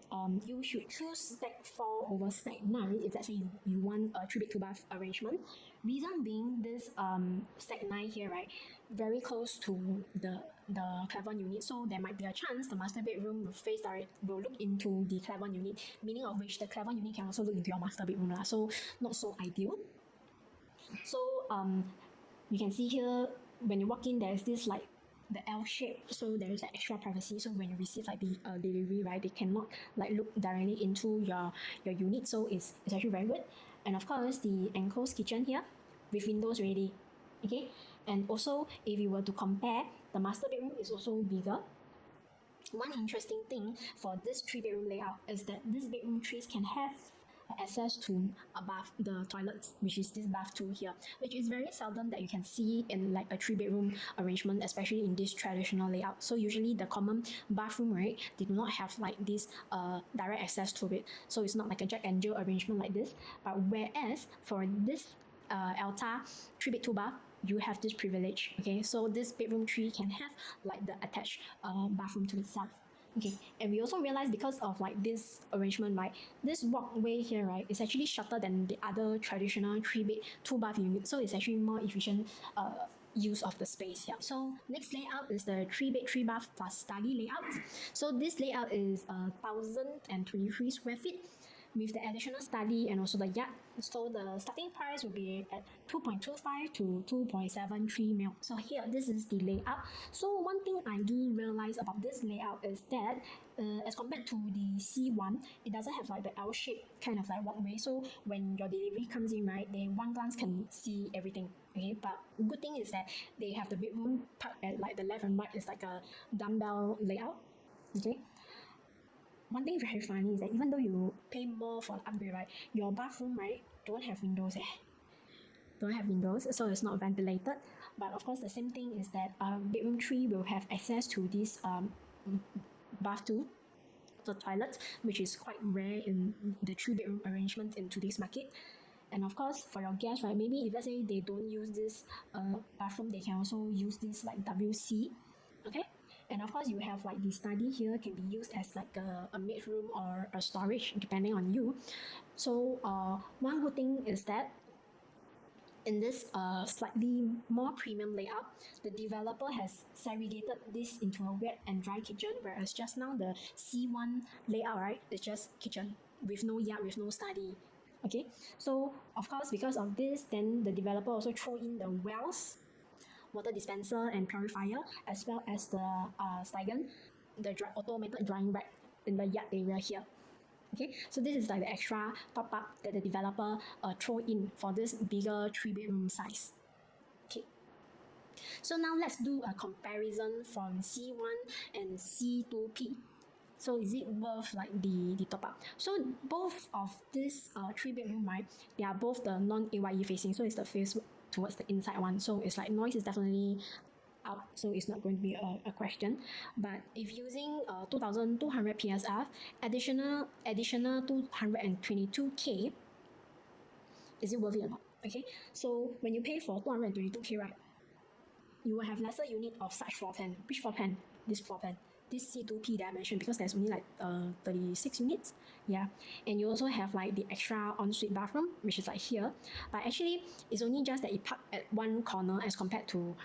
you should choose stack 4 over stack 9 if let's say you want a 3 bed 2 bath arrangement. Reason being, this stack 9 here, right, very close to the Clavon unit, so there might be a chance the master bedroom will look into the Clavon unit, meaning of which the Clavon unit can also look into your master bedroom lah. So not so ideal. So you can see here when you walk in, there's this like the L shape, so there is like extra privacy. So when you receive like the delivery, right, they cannot like look directly into your unit, so it's actually very good. And of course, the enclosed kitchen here with windows already, okay. And also, if you were to compare, the master bedroom is also bigger. One interesting thing for this 3 bedroom layout is that this bedroom trees can have access to above the toilets, which is this bath 2 here, which is very seldom that you can see in like a 3 bedroom arrangement, especially in this traditional layout. So usually the common bathroom, right, they do not have like this direct access to it, so it's not like a Jack and Jill arrangement like this. But whereas for this ELTA 3 bed 2 bath, you have this privilege, okay. So this bedroom 3 can have like the attached bathroom to itself, okay. And we also realize because of like this arrangement, right, this walkway here, right, is actually shorter than the other traditional 3 bed 2 bath unit, so it's actually more efficient use of the space here. So next layout is the 3 bed 3 bath plus study layout. So this layout is 1,023 square feet with the additional study and also the yard. So the starting price will be at 2.25 to 2.73 mil. So here, this is the layout. So one thing I do realize about this layout is that as compared to the C1, it doesn't have like the L-shaped kind of like walkway. So when your delivery comes in, right, they one glance can see everything. Okay, but good thing is that they have the bedroom part at like the left and right is like a dumbbell layout. Okay. One thing very funny is that even though you pay more for an upgrade, right, your bathroom, right, don't have windows. Don't have windows, so it's not ventilated. But of course, the same thing is that bedroom 3 will have access to this bath 2, the toilet, which is quite rare in the 3 bedroom arrangement in today's market. And of course, for your guests, right, maybe if let's say they don't use this bathroom, they can also use this like WC, okay? And of course, you have like the study here can be used as like a maid room or a storage depending on you. So one good thing is that in this slightly more premium layout, the developer has segregated this into a wet and dry kitchen, whereas just now the C1 layout, right, is just kitchen with no yard, with no study. Okay, so of course, because of this, then the developer also throw in the wells, water dispenser and purifier, as well as the Stygon, the automated drying rack in the yard area here. Okay, so this is like the extra top up that the developer throw in for this bigger 3-bedroom size. Okay, so now let's do a comparison from C1 and C2P. So is it worth like the top up? So both of this 3-bedroom, right, they are both the non-AYE facing, so it's the face towards the inside one. So it's like noise is definitely out, so it's not going to be a question. But if using 2200 PSF, additional 222K, is it worth it or not? Okay, so when you pay for 222K, right, you will have lesser unit of such floor plan. Which floor plan? This floor plan. This C2P that I mentioned, because there's only like 36 units, yeah. And you also have like the extra ensuite bathroom, which is like here, but actually it's only just that it parked at one corner as compared to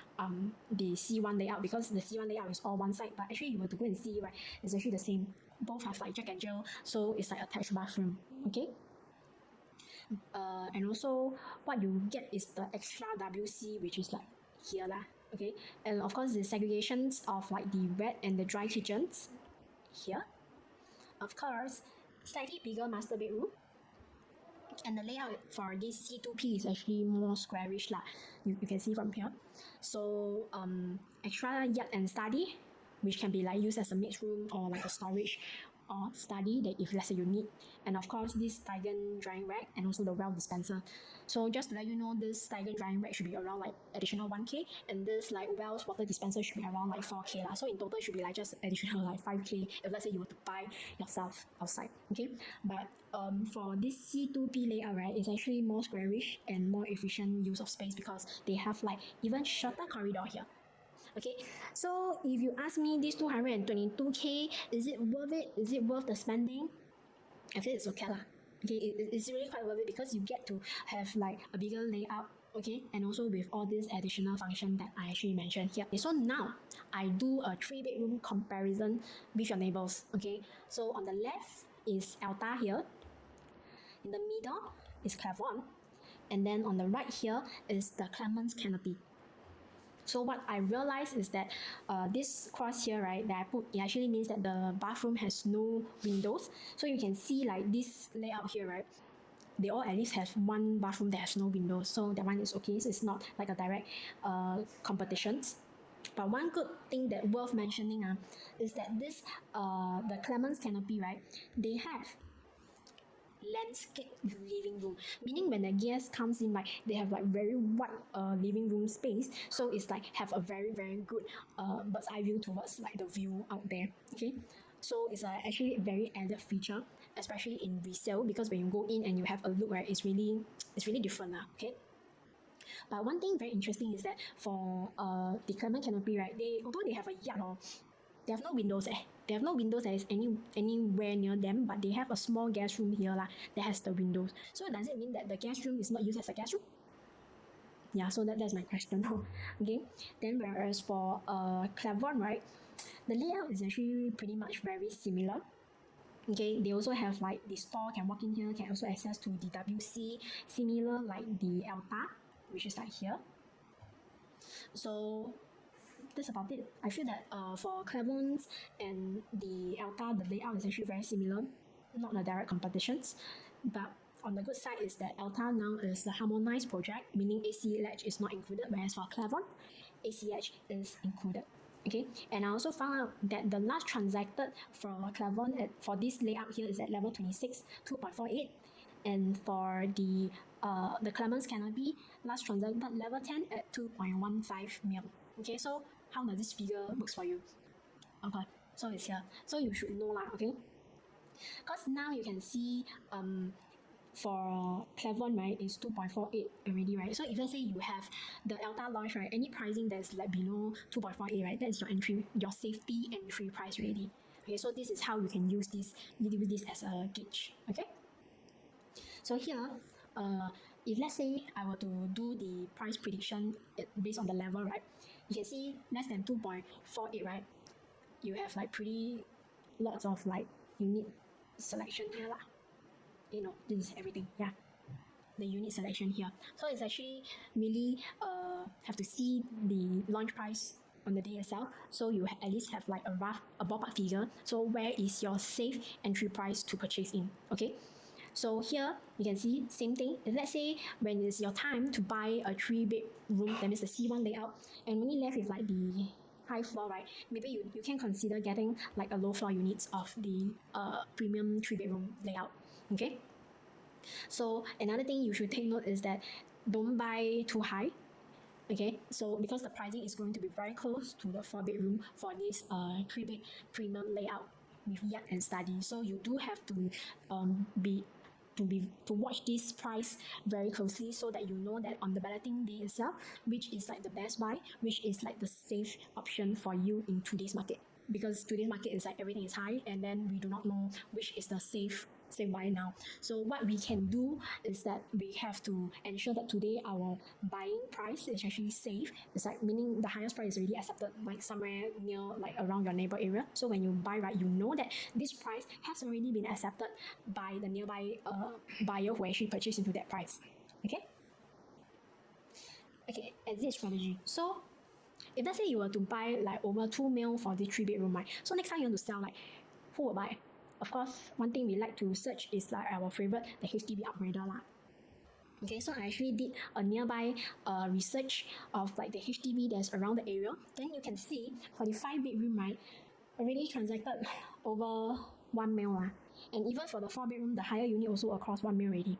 the C1 layout, because the C1 layout is all one side, but actually you were to go and see, right, it's actually the same. Both have like Jack and Jill, so it's like attached bathroom, okay. And also what you get is the extra WC, which is like here lah. Okay, and of course the segregations of like the wet and the dry kitchens here. Of course, slightly bigger master bedroom. And the layout for this C2P is actually more squarish lah. You can see from here. So extra yard and study, which can be like used as a mixed room or like a storage or study that if let's say you need. And of course this Stygon drying rack and also the well dispenser. So just to let you know, this Stygon drying rack should be around like additional 1K, and this like wells water dispenser should be around like 4K lah. So in total it should be like just additional like 5K if let's say you were to buy yourself outside. Okay, but for this C2P layout, right, it's actually more squarish and more efficient use of space because they have like even shorter corridor here. Okay, so if you ask me, this 222K, is it worth it? Is it worth the spending? I feel it's okay lah. Okay, it's really quite worth it because you get to have like a bigger layout, okay, and also with all this additional function that I actually mentioned here. Okay, so now I do a 3-bedroom comparison with your neighbors. Okay, so on the left is ELTA here, in the middle is Clavon, and then on the right here is the Clement's Canopy. So what I realized is that this cross here, right, that I put, it actually means that the bathroom has no windows. So you can see like this layout here, right, they all at least have one bathroom that has no windows. So that one is okay. So it's not like a direct competitions. But one good thing that worth mentioning is that this, the Clement's Canopy, right, they have landscape living room, meaning when the guest comes in, like they have like very wide living room space, so it's like have a very good bird's eye view towards like the view out there. Okay, so it's actually a very added feature, especially in resale, because when you go in and you have a look, right, it's really different lah. Okay, but one thing very interesting is that for the Clement Canopy, right, although they have a yard, they have no windows. They have no windows that is anywhere near them, but they have a small guest room here lah that has the windows. So does it mean that the guest room is not used as a guest room? Yeah, so that's my question. Okay, then whereas for Clavon, right, the layout is actually pretty much very similar. Okay, they also have like the store, can walk in here, can also access to the WC, similar like the ELTA, which is like here. So that's about it. I feel that for Clavon's and the ELTA, the layout is actually very similar, not a direct competitions. But on the good side is that ELTA now is the harmonized project, meaning AC latch is not included, whereas for Clavon, ACH is included. Okay, and I also found out that the last transacted for Clavon for this layout here is at level 26, 2.48, and for the Clement's Canopy, last transacted level 10 at 2.15 mil. Okay, so how does this figure works for you? Okay, so it's here. So you should know lah, okay? Because now you can see for Clavon, right, is 2.48 already, right? So if let's say you have the ELTA launch, right, any pricing that's like below 2.48, right, that's your entry, your safety entry price already. Okay, so this is how you can use this as a gauge. Okay. So here, if let's say I were to do the price prediction based on the level, right, you can see less than 2.48, right, you have like pretty lots of like unit selection here lah. You know, this is everything. Yeah, the unit selection here. So it's actually really have to see the launch price on the day itself, so you at least have like a ballpark figure. So where is your safe entry price to purchase in? Okay. So here you can see same thing. Let's say when it's your time to buy a 3-bedroom, that means the C1 layout, and only left with like the high floor, right? Maybe you can consider getting like a low floor units of the premium 3-bedroom layout. Okay. So another thing you should take note is that don't buy too high. Okay, so because the pricing is going to be very close to the 4-bedroom for this 3-bed premium layout with yard and study, so you do have to watch this price very closely, so that you know that on the balloting day itself, which is like the best buy, which is like the safe option for you in today's market. Because today's market is like everything is high, and then we do not know which is the safe buy now. So what we can do is that we have to ensure that today our buying price is actually safe. It's like meaning the highest price is already accepted, like somewhere near, like around your neighbor area. So when you buy, right, you know that this price has already been accepted by the nearby buyer who actually purchased into that price. Okay. Okay, exit strategy. So if let's say you were to buy like over 2 mil for the 3-bedroom, right? So next time you want to sell, like who will buy? Of course, one thing we like to search is like our favorite, the HDB upgrader lah. Okay, so I actually did a nearby research of like the HDB that's around the area. Then you can see for the 5-bedroom, right, already transacted over 1 mil lah. And even for the 4-bedroom, the higher unit also across 1 mil already.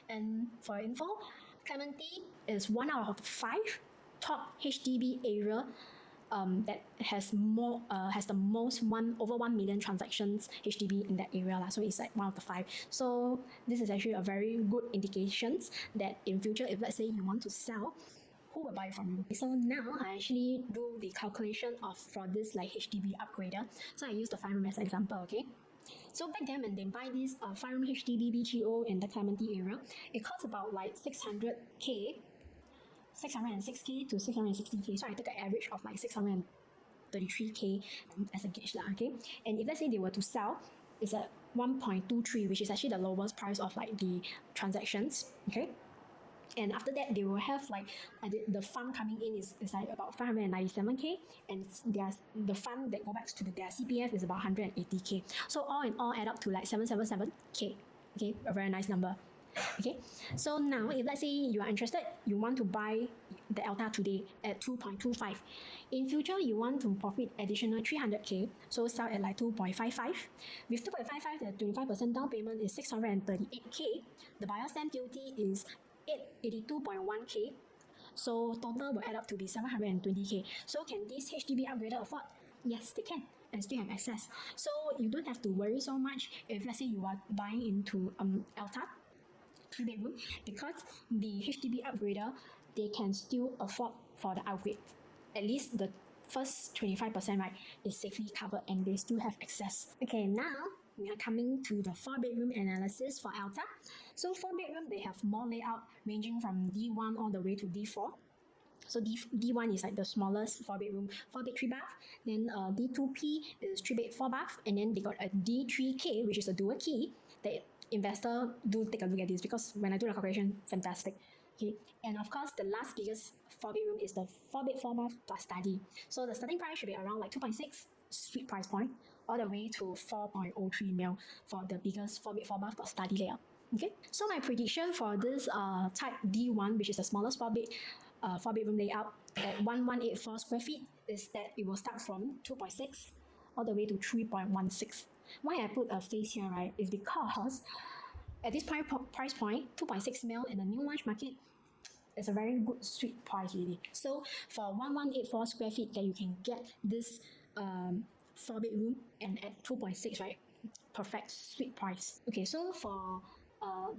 And for info, Clement is one out of 5 top HDB area that has the most over 1 million transactions HDB in that area lah. So it's like one of the 5. So this is actually a very good indications that in future, if let's say you want to sell, who will buy from you? So now I actually do the calculation for this like HDB upgrader. So I use the 5-room as an example. Okay. So back then when they buy this 5-room HDB BTO in the Clement area, it costs about like 606k to 660k. So I took an average of like 633k as a gauge lah. Okay, and if let's say they were to sell, it's at 1.23, which is actually the lowest price of like the transactions. Okay, and after that they will have like the fund coming in is like about 597k, and the fund that go back to their CPF is about 180k. So all in all add up to like 777k. Okay, a very nice number. Okay, so now if let's say you are interested, you want to buy the ELTA today at 2.25. In future, you want to profit additional 300k, so sell at like 2.55. With 2.55, the 25% down payment is 638k. The buyer stamp duty is 882.1k. So total will add up to be 720k. So can this HDB upgrader afford? Yes, they can, and still have access. So you don't have to worry so much if let's say you are buying into ELTA 3-bedroom, because the HDB upgrader, they can still afford for the upgrade. At least the first 25%, right, is safely covered and they still have access. Okay, now we are coming to the 4-bedroom analysis for ELTA. So 4-bedroom, they have more layout ranging from D1 all the way to D4. So D1 is like the smallest 4-bedroom, 4-bed 3-bath. Then D2P is 3-bed 4-bath, and then they got a D3K, which is a dual key. That investor do take a look at this, because when I do the calculation, fantastic. Okay, and of course the last biggest 4-bedroom is the 4-bed 4-bath plus study. So the starting price should be around like 2.6, sweet price point, all the way to 4.03 mil for the biggest 4-bed 4-bath plus study layout. Okay, so my prediction for this type D1, which is the smallest 4-bedroom layout at 1184 square feet, is that it will start from 2.6 all the way to 3.16. Why I put a face here, right, is because at this price point, 2.6 mil in the new launch market is a very good sweet price really. So for 1184 square feet that you can get this 4-bedroom and at 2.6, right, perfect sweet price. Okay, so for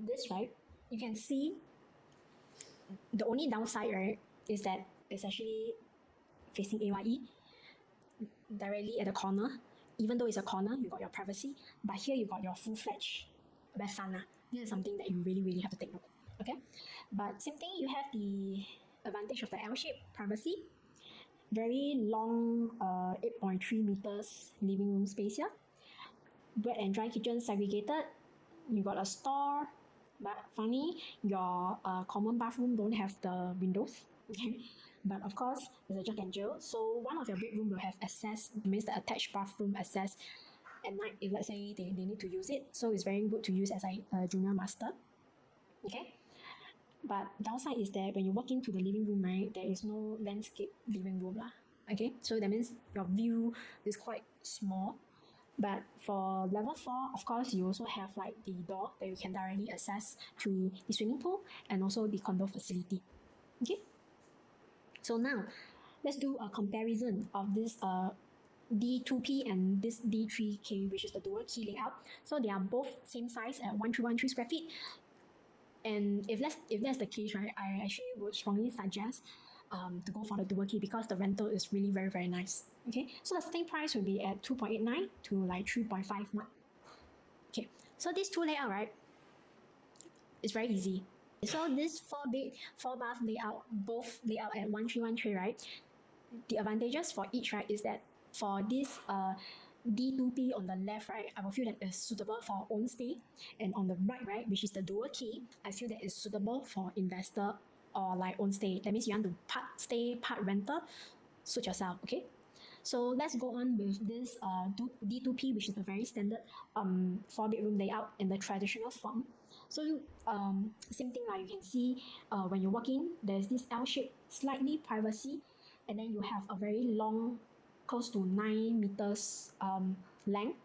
this, right, you can see the only downside, right, is that it's actually facing AYE directly at the corner. Even though it's a corner, you got your privacy, but here you got your full-fledged best sun. This is something that you really have to take note. Okay, but same thing, you have the advantage of the L-shaped privacy, very long 8.3 meters living room space here, wet and dry kitchen segregated. You got a store, but funny, your common bathroom don't have the windows. Okay, but of course there's a jug and jill, so one of your bedroom will have access, means the attached bathroom access at night if let's say they need to use it. So it's very good to use as a junior master. Okay, but downside is that when you walk into the living room, right, there is no landscape living room lah. Okay, so that means your view is quite small. But for level 4, of course, you also have like the door that you can directly access to the swimming pool and also the condo facility. Okay, so now let's do a comparison of this D2P and this D3K, which is the dual key layout. So they are both same size at 1313 square feet. And if that's the case, right, I actually would strongly suggest to go for the dual key because the rental is really very nice. Okay, so the starting price will be at 2.89 to like 3.5 mark. Okay, so these two layout, right, it's very easy. So this 4-bed 4-bath layout, both layout at 1313, right, the advantages for each, right, is that for this D2P on the left, right, I will feel that it's suitable for own stay, and on the right, which is the dual key, I feel that it's suitable for investor or like own stay. That means you want to part stay, part rental, suit yourself. Okay, so let's go on with this D2P, which is a very standard 4-bedroom layout in the traditional form. So same thing, like you can see when you walk in, there's this L-shaped, slightly privacy, and then you have a very long, close to 9 meters length.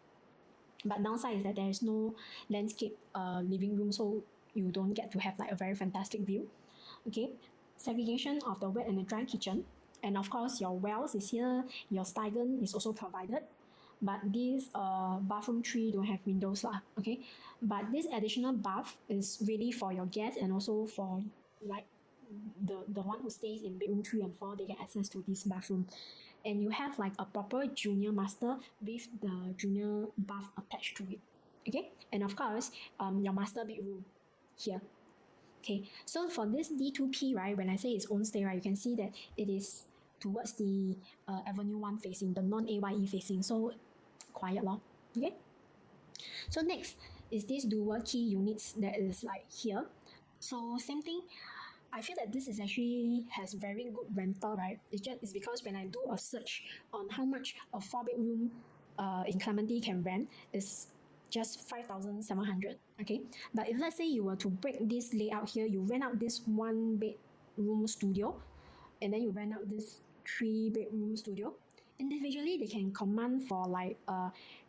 But downside is that there is no landscape living room, so you don't get to have like a very fantastic view. Okay, segregation of the wet and the dry kitchen, and of course your wells is here, your Steigen is also provided, but this bathroom 3 don't have windows lah. Okay, but this additional bath is really for your guests and also for like the one who stays in bedroom 3 and 4, they get access to this bathroom. And you have like a proper junior master with the junior bath attached to it. Okay, and of course your master bedroom here. Okay, so for this D2P, right, when I say it's own stay, right, you can see that it is towards the Avenue 1 facing, the non-AYE facing, so quiet lor. Okay, so next is this dual key units that is like here. So same thing, I feel that this is actually has very good rental, right? It's because when I do a search on how much a 4-bedroom in Clementi can rent is just 5,700. Okay, but if let's say you were to break this layout here, you rent out this 1-bedroom studio, and then you rent out this 3-bedroom studio, individually they can command for like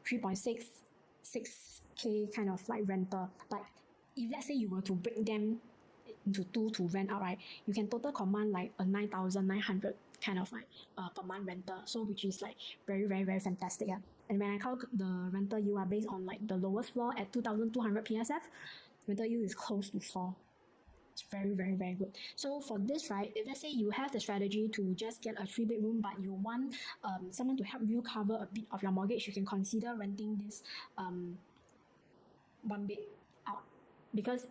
3.66k kind of like rental. But if let's say you were to break them into 2 to rent out, right, you can total command like a 9,900 kind of like per month rental, so which is like very fantastic. Yeah. And when I calculate the rental yield are based on like the lowest floor at 2,200 PSF, rental yield is close to 4. It's very good. So for this, right, if let's say you have the strategy to just get a 3-bedroom, but you want someone to help you cover a bit of your mortgage, you can consider renting this 1 bed out, because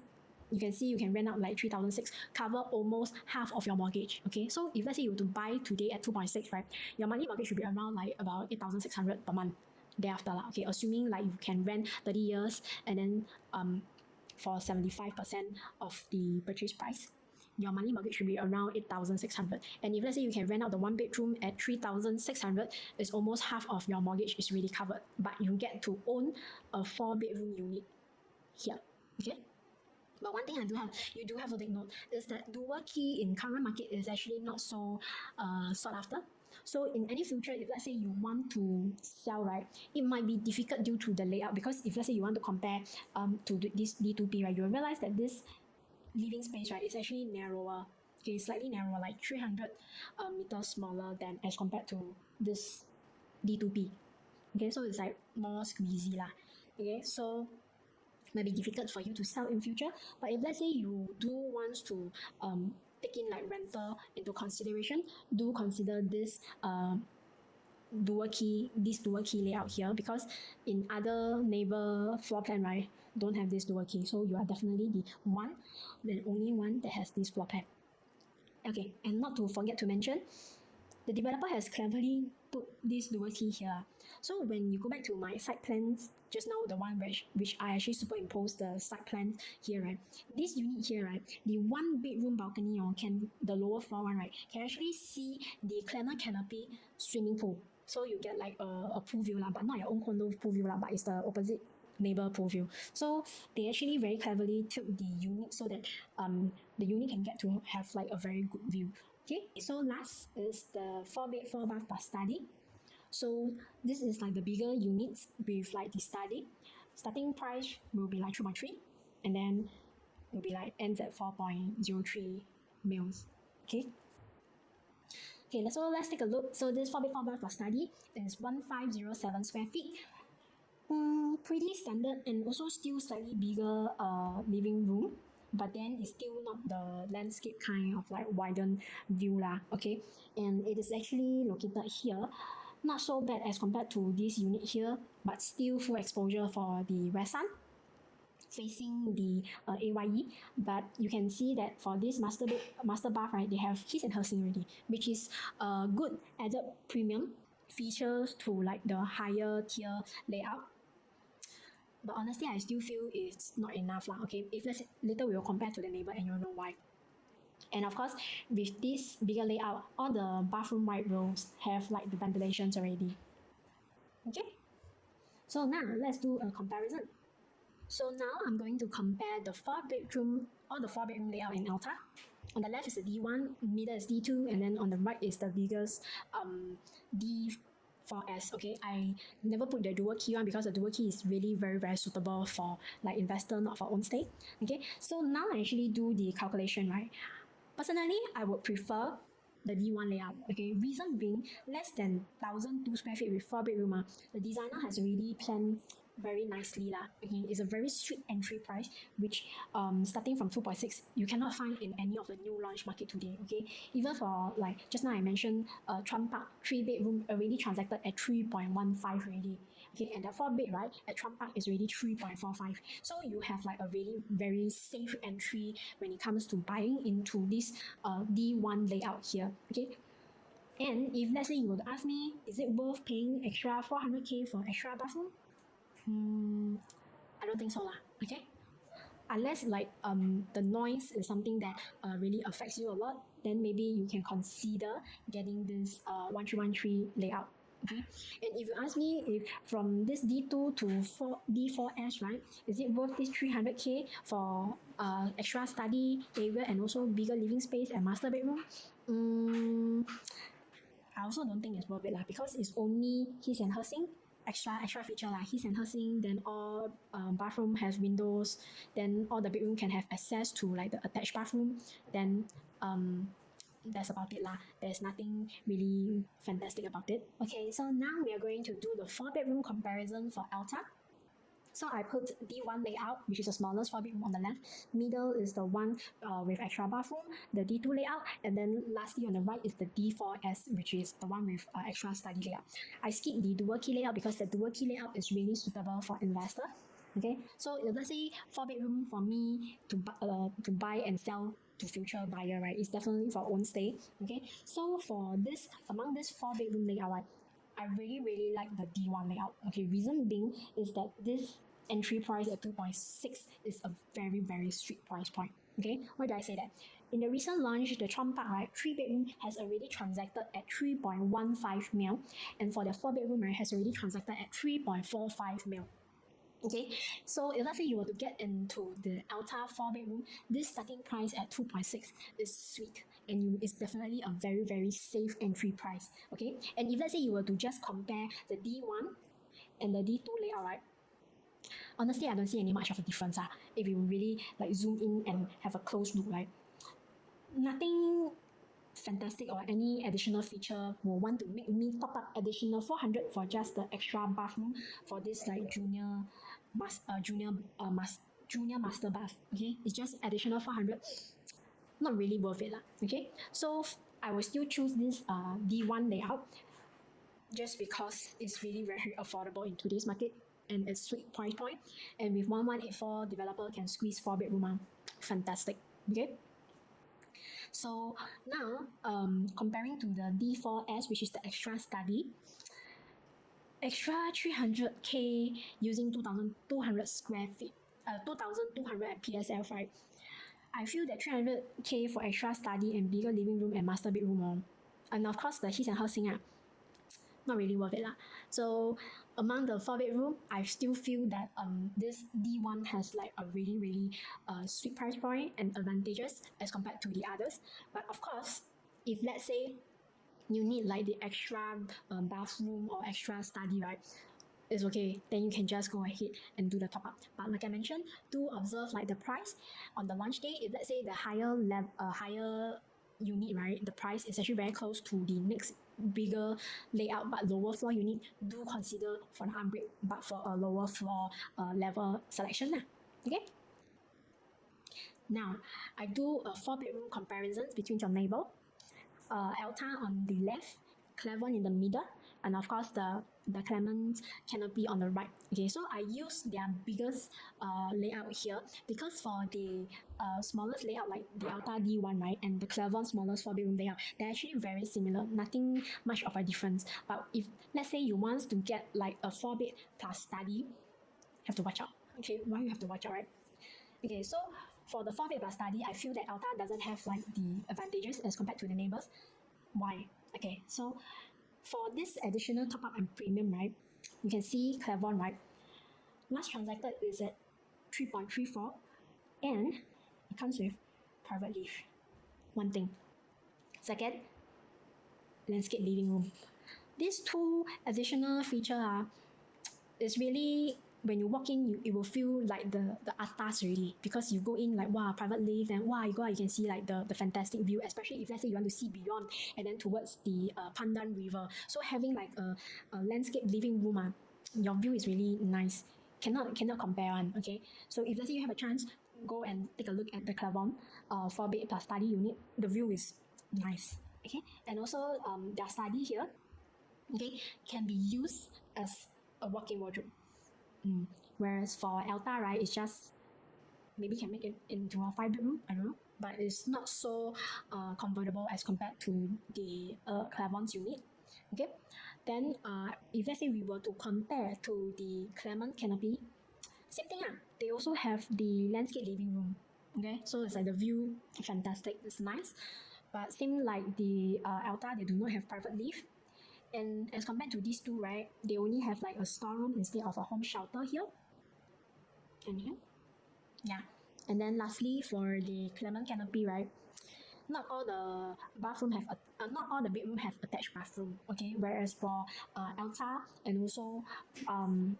you can see you can rent out like 3,600, cover almost half of your mortgage. Okay, so if let's say you were to buy today at 2.6, right, your monthly mortgage should be around like about 8,600 per month thereafter lah. Okay, assuming like you can rent 30 years and then for 75% of the purchase price, your monthly mortgage should be around 8,600. And if let's say you can rent out the 1-bedroom at 3,600, it's almost half of your mortgage is really covered, but you get to own a 4-bedroom unit here. Okay, but one thing you do have to take note is that dual key in current market is actually not so sought after. So in any future, if let's say you want to sell, right, it might be difficult due to the layout, because if let's say you want to compare to this D2P, right, you'll realize that this living space, right, is actually narrower. Okay, slightly narrower, like 300 meters smaller than as compared to this D2P. Okay, so it's like more squeezy lah. Okay, so might be difficult for you to sell in future. But if let's say you do want to take in like rental into consideration, do consider this this dual key layout here, because in other neighbor floor plan, right, don't have this dual key. So you are definitely the only one that has this floor plan. Okay, and not to forget to mention, the developer has cleverly put this dual key here. So when you go back to my site plans, just now the one which I actually superimposed the site plan here, right? This unit here, right? The 1 bedroom balcony can the lower floor one, right? Can actually see the Clement Canopy swimming pool. So you get like a pool view lah, but not your own condo pool view lah, but it's the opposite neighbor pool view. So they actually very cleverly took the unit so that the unit can get to have like a very good view. Okay, so last is the 4-bed 4-bath plus study. So this is like the bigger units with like the study. Starting price will be like 3.3, and then will be like ends at 4.03 mils. Okay. Okay, so let's take a look. So this 4-bed 4-bath plus study is 1507 square feet. Pretty standard, and also still slightly bigger living room, but then it's still not the landscape kind of like widened view lah. Okay, and it is actually located here, not so bad as compared to this unit here, but still full exposure for the west sun facing the AYE. But you can see that for this master bath, right, they have his and her sink already, which is a good added premium features to like the higher tier layout. But honestly, I still feel it's not enough lah. Okay, if let's later we will compare to the neighbor and you'll know why. And of course, with this bigger layout, all the bathroom white rolls have like the ventilations already. Okay, so now let's do a comparison. So now I'm going to compare the 4-bedroom layout in ELTA. On the left is the D1, middle is D2, and then on the right is the biggest D4S. Okay, I never put the dual key one because the dual key is really very, very suitable for like investor, not for own stay. Okay, so now I actually do the calculation, right? Personally, I would prefer the D1 layout. Okay, reason being, less than 1,002 square feet with 4-bedroom. The designer has already planned very nicely lah. Okay, it's a very sweet entry price, which starting from 2.6 you cannot find in any of the new launch market today. Okay, even for like just now I mentioned Trump Park 3-bedroom already transacted at 3.15 already. Okay, and the 4-bed, right, at Trump Park is already 3.45. So you have like a really very safe entry when it comes to buying into this D1 layout here. Okay, and if let's say you would ask me, is it worth paying extra 400k for extra bathroom? I don't think so lah. Okay, unless like the noise is something that really affects you a lot, then maybe you can consider getting this 1313 layout. Okay, and if you ask me if from this D2 to D4S, right, is it worth this 300k for extra study area and also bigger living space and master bedroom? I also don't think it's worth it lah, because it's only his and her sink. Extra feature like his and her sink, then all bathroom has windows, then all the bedroom can have access to like the attached bathroom, then that's about it lah. There's nothing really fantastic about it. Okay, so now we are going to do the 4-bedroom comparison for ELTA. So I put D1 layout, which is the smallest 4-bedroom on the left. Middle is the one with extra bathroom, the D2 layout, and then lastly on the right is the D4S, which is the one with extra study layout. I skipped the dual key layout because the dual key layout is really suitable for investor. Okay, so if let's say 4-bedroom for me to buy and sell to future buyer, right, it's definitely for own stay. Okay, so for this, among this 4-bedroom layout, right, I really, really like the D1 layout. Okay, reason being is that this entry price at 2.6 is a very, very sweet price point. Okay, why do I say that? In the recent launch, the Trump Park, right, 3-bedroom has already transacted at 3.15 mil, and for the 4-bedroom, right, has already transacted at 3.45 mil. Okay, so if let's say you were to get into the ELTA 4-bedroom, this starting price at 2.6 is sweet, and it's definitely a very, very safe entry price. Okay, and if let's say you were to just compare the D1 and the D2 layout, right, honestly I don't see any much of a difference. If you really like zoom in and have a close look, right, nothing fantastic or any additional feature will want to make me top up additional 400 for just the extra bathroom for this like junior junior master bath. Okay, it's just additional 400. Not really worth it lah. Okay, so I will still choose this D1 layout just because it's really very affordable in today's market and it's sweet price point. And with 1184, developer can squeeze 4 bedroom. Fantastic. Okay. So now, comparing to the D4S, which is the extra study, extra 300k using 2,200 square feet, 2,200 PSF, right? I feel that 300k for extra study and bigger living room and master bedroom, and of course the his and her sing, not really worth it lah. So among the 4 bedroom, I still feel that this D1 has like a really sweet price point and advantages as compared to the others. But of course, if let's say you need like the extra bathroom or extra study, right, it's okay, then you can just go ahead and do the top up. But like I mentioned, do observe like the price on the launch day. If let's say the higher unit, right, the price is actually very close to the next bigger layout but lower floor unit, do consider for an upgrade but for a lower floor level selection lah. Okay, now I do a 4 bedroom comparisons between your neighbor, Elta on the left, Clavon in the middle, and of course the Clement Canopy on the right. Okay, so I use their biggest layout here because for the smallest layout like the Elta D1, right, and the Clavon smallest 4 bedroom layout, they're actually very similar, nothing much of a difference. But if let's say you want to get like a 4 bed plus study, have to watch out. Okay, why you have to watch out, right? Okay, so for the 4 bed plus study, I feel that Elta doesn't have like the advantages as compared to the neighbors. Why? Okay, so for this additional top up and premium, right, you can see Clavon, right, last transacted is at 3.34 and it comes with private lift. One thing. Second, landscape living room. These two additional features is really, when you walk in, it will feel like the atas already, because you go in like, wow, private lift, and wow, you go out, you can see like the fantastic view, especially if let's say you want to see beyond and then towards the Pandan River. So having like a landscape living room, your view is really nice. Cannot compare one. Okay, so if let's say you have a chance, go and take a look at the Clavon 4 bed plus study unit. The view is nice. Okay, and also their study here, okay, can be used as a walk-in wardrobe. Whereas for Elta, right, it's just maybe can make it into a 5 bedroom, I don't know, but it's not so comfortable as compared to the Clavon's unit. Okay, then if let's say we were to compare to the Clement Canopy, same thing. They also have the landscape living room. Okay, so it's like the view fantastic, it's nice, but same like the Elta, they do not have private lift. And as compared to these two, right, they only have like a storeroom instead of a home shelter here. And here. Yeah. And then lastly, for the Clement Canopy, right, not all the bathroom have not all the bedroom have attached bathroom. Okay, whereas for Elta and also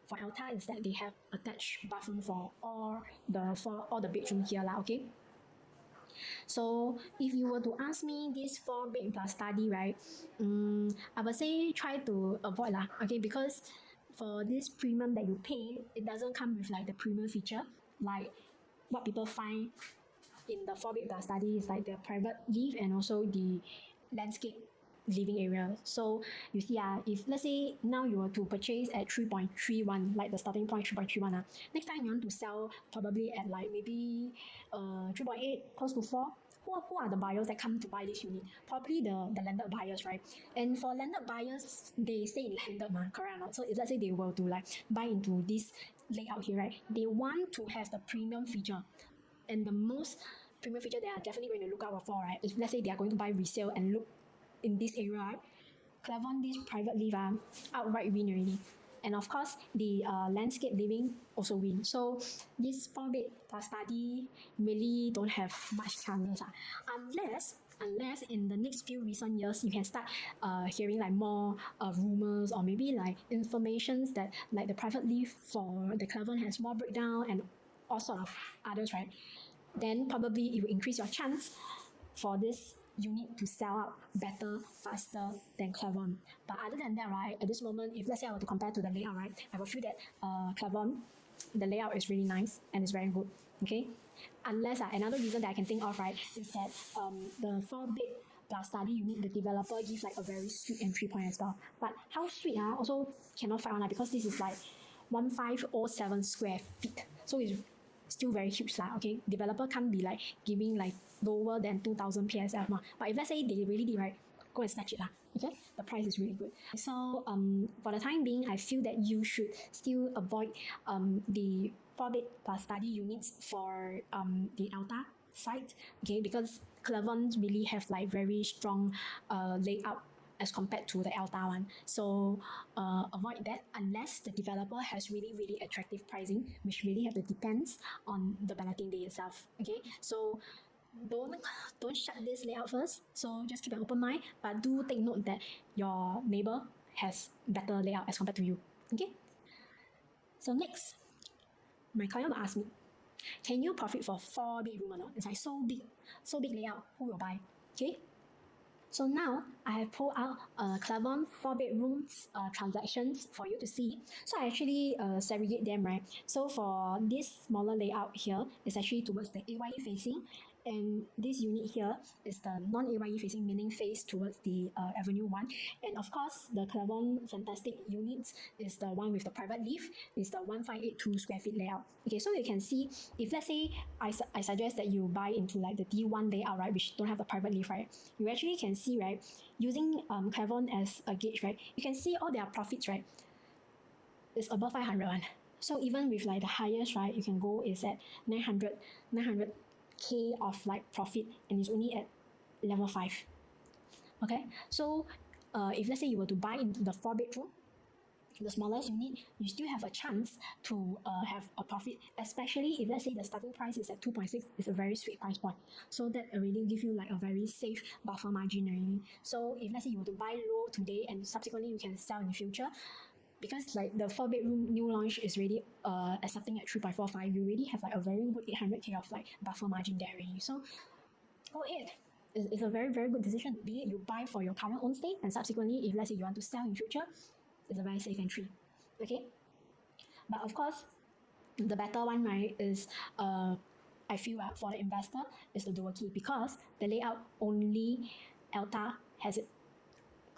for Elta instead they have attached bathroom for all the bedroom here lah. Okay. So if you were to ask me this 4 bed plus study, right, I would say try to avoid lah. Okay, because for this premium that you pay, it doesn't come with like the premium feature, like what people find in the 4 bed plus study is like the private lift and also the landscape living area. So you see, if let's say now you were to purchase at 3.31, like the starting point 3.31, next time you want to sell probably at like maybe 3.8, close to 4. Who are the buyers that come to buy this unit? Probably the landed buyers, right? And for landed buyers, they stay in landed, correct or not? So if let's say they were to like buy into this layout here, right, they want to have the premium feature. And the most premium feature they are definitely going to look out for, right, if let's say they are going to buy resale and look in this area, right, Clavon, this private lift, outright win already. And of course, the landscape living also win. So this 4 bed plus study really don't have much chances, unless in the next few recent years you can start hearing like more rumors or maybe like informations that like the private lift for the Clavon has more breakdown and all sort of others, right? Then probably it will increase your chance for this unit to sell out better, faster than Clavon. But other than that, right, at this moment, if let's say I were to compare to the layout, right, I would feel that Clavon the layout is really nice and it's very good. Okay, unless another reason that I can think of, right, is that the 4-bed plus study unit, the developer gives like a very sweet entry point as well. But how sweet also cannot find one because this is like 1507 square feet, so it's still very huge lah. Okay, developer can't be like giving like lower than 2000 PSF ma. But if let's say they really did, right, go and snatch it lah. Okay, the price is really good. So for the time being, I feel that you should still avoid the 4-bed plus study units for the ELTA site. Okay, because Clavon really have like very strong layout as compared to the ELTA one. So avoid that unless the developer has really, really attractive pricing, which really have to depends on the balloting day itself. Okay, so don't shut this layout first. So just keep an open mind, but do take note that your neighbor has better layout as compared to you. Okay. So next, my client will ask me, can you profit for 4-bedroom or not? It's like so big layout. Who will buy? Okay. So now I have pulled out Clavon 4-bedrooms transactions for you to see. So I actually segregate them, right? So for this smaller layout here, it's actually towards the AYE facing, and this unit here is the non-AYE facing, meaning face towards the Avenue 1. And of course, the Clavon Fantastic units is the one with the private lift, is the 1582 square feet layout. Okay, so you can see, if let's say I suggest that you buy into like the D1 layout, right, which don't have the private lift, right, you actually can see, right, using Clavon as a gauge, right, you can see all their profits, right, is above 500. So even with like the highest, right, you can go is at 900K of like profit, and it's only at level 5. Okay, so if let's say you were to buy into the 4-bedroom, the smallest unit, you still have a chance to have a profit, especially if let's say the starting price is at 2.6. It's a very sweet price point, so that already give you like a very safe buffer margin already. So if let's say you were to buy low today and subsequently you can sell in the future, because like the 4-bedroom new launch is really accepting at 3.45, you already have like a very good 800K of like buffer margin there already. So go ahead. It's a very, very good decision. Be it you buy for your current own stay, and subsequently if let's say you want to sell in future, it's a very safe entry. Okay, but of course the better one, right, is I feel for the investor is the dual key, because the layout only ELTA has it.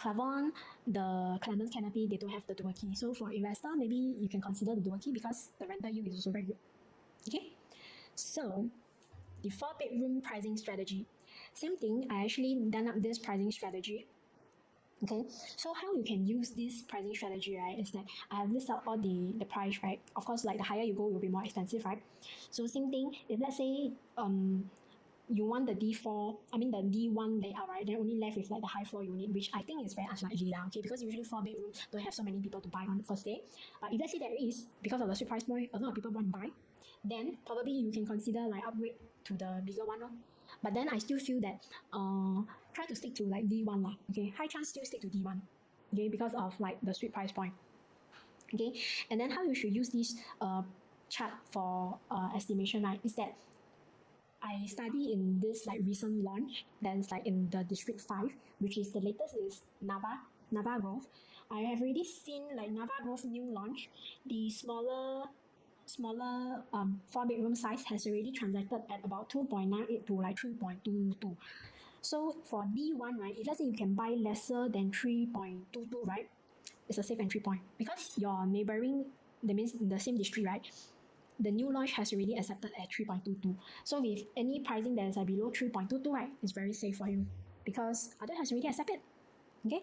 Clavon, the Clement Canopy, they don't have the dual key. So for investor, maybe you can consider the dual key because the rental yield is also very good. Okay, so the 4-bedroom pricing strategy. Same thing, I actually done up this pricing strategy. Okay, so how you can use this pricing strategy, right, is that I have listed out all the price, right? Of course, like the higher you go, it will be more expensive, right? So same thing, if let's say you want the D4, the D1 layout, right, then only left with like the high floor unit, which I think is very unlikely now, okay, because usually 4-bedroom don't have so many people to buy on the first day. But if let's say there is, because of the sweet price point, a lot of people want to buy, then probably you can consider like upgrade to the bigger one. But then I still feel that try to stick to like D1 lah. Okay, high chance still stick to D1. Okay, because of like the sweet price point. Okay, and then how you should use this chart for estimation, right, is that I study in this like recent launch that's like in the District 5, which is the latest is Nava Grove. I have already seen like Nava Grove new launch. The smaller 4-bedroom size has already transacted at about 2.98 to like 3.22. So for D1, right, if let's say you can buy lesser than 3.22, right, it's a safe entry point, because your neighboring, that means in the same district, right, the new launch has already accepted at 3.22. So with any pricing that is like below 3.22, right, it's very safe for you because other has already accepted. Okay,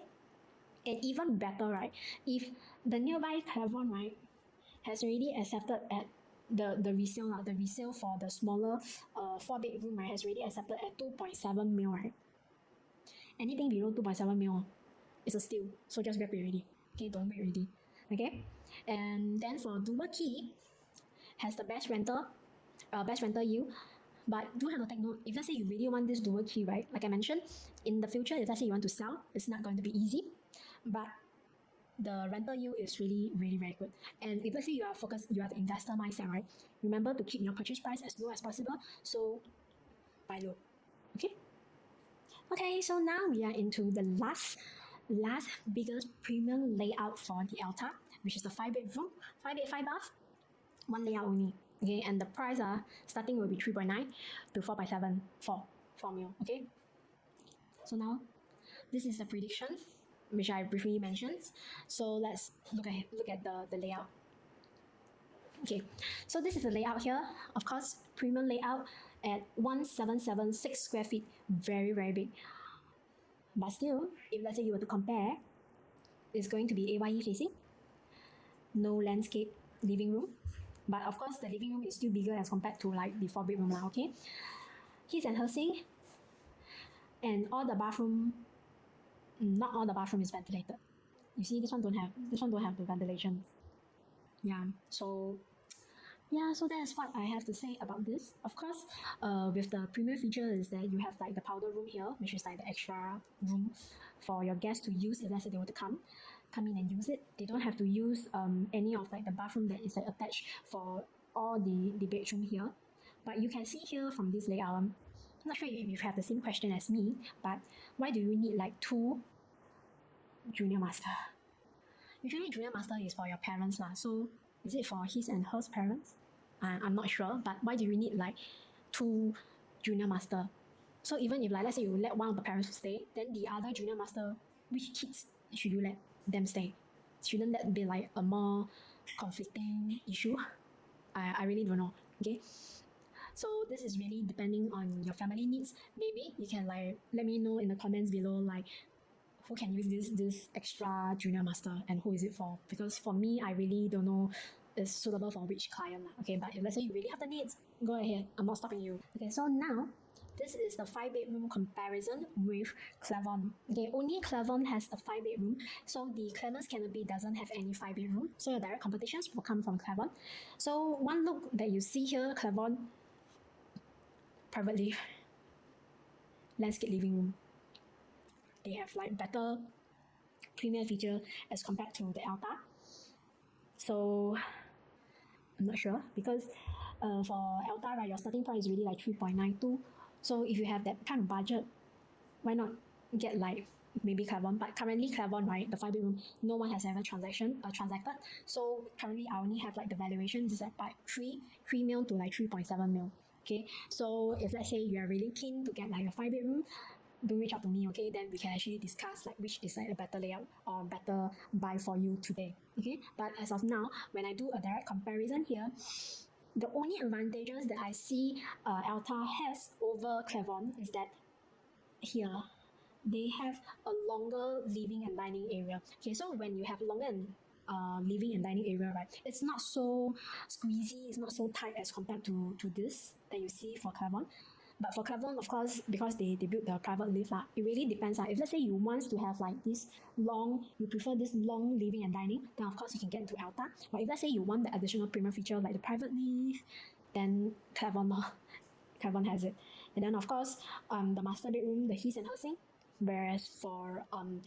and even better, right, if the nearby Clavon, right, has already accepted at the resale for the smaller 4-bedroom, right, has already accepted at 2.7 mil, right. Anything below 2.7 mil is a steal, so just grab it already. Okay, don't wait already. Okay, and then for dual key, has the best rental yield. But do have to take note, if let's say you really want this dual key, right, like I mentioned, in the future, if let's say you want to sell, it's not going to be easy, but the rental yield is really, really very good. And if let's say you are the investor mindset, right, remember to keep your purchase price as low as possible, so buy low. Okay, so now we are into the last biggest premium layout for the ELTA, which is the 5-bedroom, 5 bed, 5 bath. one layout only. Okay, and the price starting will be 3.9 to 4.7 for 4 mil. Okay, so now this is the prediction which I briefly mentioned. So let's look at the layout. Okay, so this is the layout here. Of course, premium layout at 1776 square feet, very big. But still, if let's say you were to compare, it's going to be AYE facing, no landscape living room. But of course, the living room is still bigger as compared to like the 4-bedroom now, okay? His and her sink, and all the bathroom, not all the bathroom is ventilated. You see, this one don't have the ventilation. Yeah, so that's what I have to say about this. Of course, with the premier feature is that you have like the powder room here, which is like the extra room for your guests to use if let's say they were to come in and use it. They don't have to use any of like the bathroom that is like attached for all the bedroom here. But you can see here from this layout, I'm not sure if you have the same question as me, but why do you need like 2 junior master? Usually junior master is for your parents lah. So is it for his and her parents? I'm not sure, but why do you need like 2 junior master? So even if like let's say you let one of the parents stay, then the other junior master, which kids should you let them stay? Shouldn't that be like a more conflicting issue? I really don't know. Okay, so this is really depending on your family needs. Maybe you can like let me know in the comments below like who can use this extra junior master and who is it for, because for me I really don't know is suitable for which client. Okay, but if let's say you really have the needs, go ahead, I'm not stopping you. Okay, so now this is the 5-bedroom comparison with Clavon. Okay, only Clavon has a 5-bedroom, so the Clement's Canopy doesn't have any 5-bedroom, so your direct competitions will come from Clavon. So one look that you see here, Clavon private live, landscape living room. They have like better premium feature as compared to the ELTA. So I'm not sure because for ELTA, right, your starting price is really like 3.92. So if you have that kind of budget, why not get like maybe Clavon? But currently Clavon, right, the 5-bedroom, no one has ever transacted. So currently I only have like the valuation is at 3 mil to like 3.7 mil. Okay, so if let's say you are really keen to get like a 5-bedroom, do reach out to me, okay? Then we can actually discuss like which is like a better layout or better buy for you today, okay? But as of now, when I do a direct comparison here, the only advantages that I see ELTA has over Clavon is that here they have a longer living and dining area. Okay, so when you have longer living and dining area, right, it's not so squeezy, it's not so tight as compared to this that you see for Clavon. But for Clavon, of course, because they built the private lift, it really depends. If let's say you want to have like this long, you prefer this long living and dining, then of course you can get into ELTA. But if let's say you want the additional premium feature like the private lift, then Clavon has it. And then of course, the master bedroom, the his and her sink, whereas for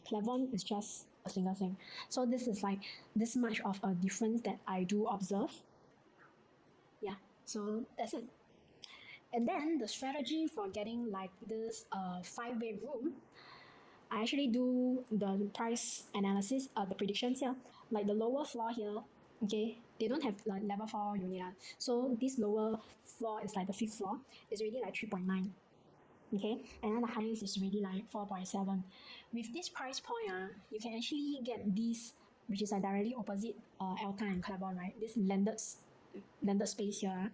Clavon, it's just a single sink. So this is like this much of a difference that I do observe. Yeah, so that's it. And then the strategy for getting like this 5-bedroom, I actually do the price analysis, the predictions here. Like the lower floor here, okay, they don't have like level 4 unit. So this lower floor is like the 5th floor. It's already like 3.9. Okay, and then the highest is already like 4.7. With this price point, you can actually get this, which is like directly opposite ELTA and Clavon, right? This landed space here.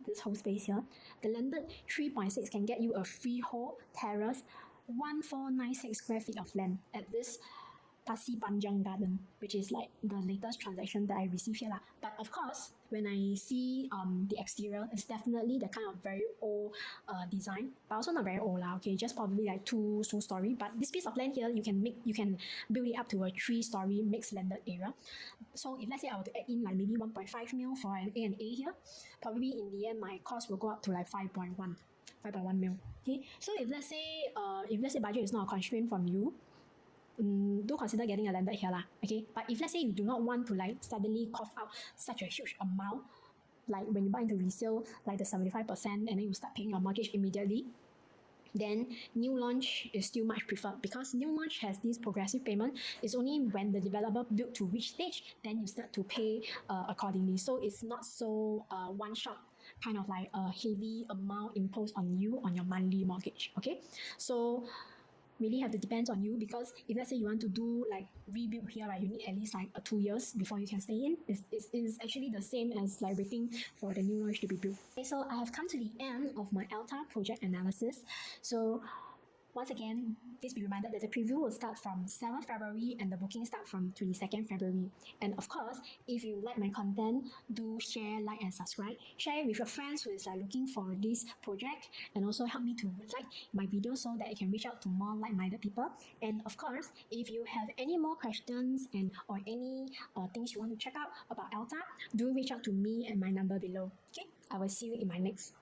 This whole space here, the landed 3.6 can get you a freehold terrace 1496 square feet of land at this Pasir Panjang Garden, which is like the latest transaction that I received here. But of course, when I see the exterior, it's definitely the kind of very old design, but also not very old okay, just probably like two story. But this piece of land here, you can build it up to a 3-story mixed landed area. So if let's say I were to add in like maybe 1.5 mil for an A&A here, probably in the end my cost will go up to like 5.1 mil. Okay, so if let's say budget is not a constraint from you, do consider getting a landed here okay. But if let's say you do not want to like suddenly cough out such a huge amount, like when you buy into resale, like the 75%, and then you start paying your mortgage immediately, then new launch is still much preferred, because new launch has this progressive payment. It's only when the developer built to which stage, then you start to pay accordingly. So it's not so one shot, kind of like a heavy amount imposed on you on your monthly mortgage. Okay, so really have to depend on you, because if let's say you want to do like rebuild here, right, you need at least like 2 years before you can stay in. It's actually the same as like waiting for the new launch to be built. Okay, so I have come to the end of my ELTA project analysis. So once again, please be reminded that the preview will start from 7th February and the booking start from 22nd February. And of course, if you like my content, do share, like, and subscribe. Share it with your friends who is like looking for this project, and also help me to like my video so that I can reach out to more like-minded people. And of course, if you have any more questions and or any things you want to check out about ELTA, do reach out to me at my number below. Okay, I will see you in my next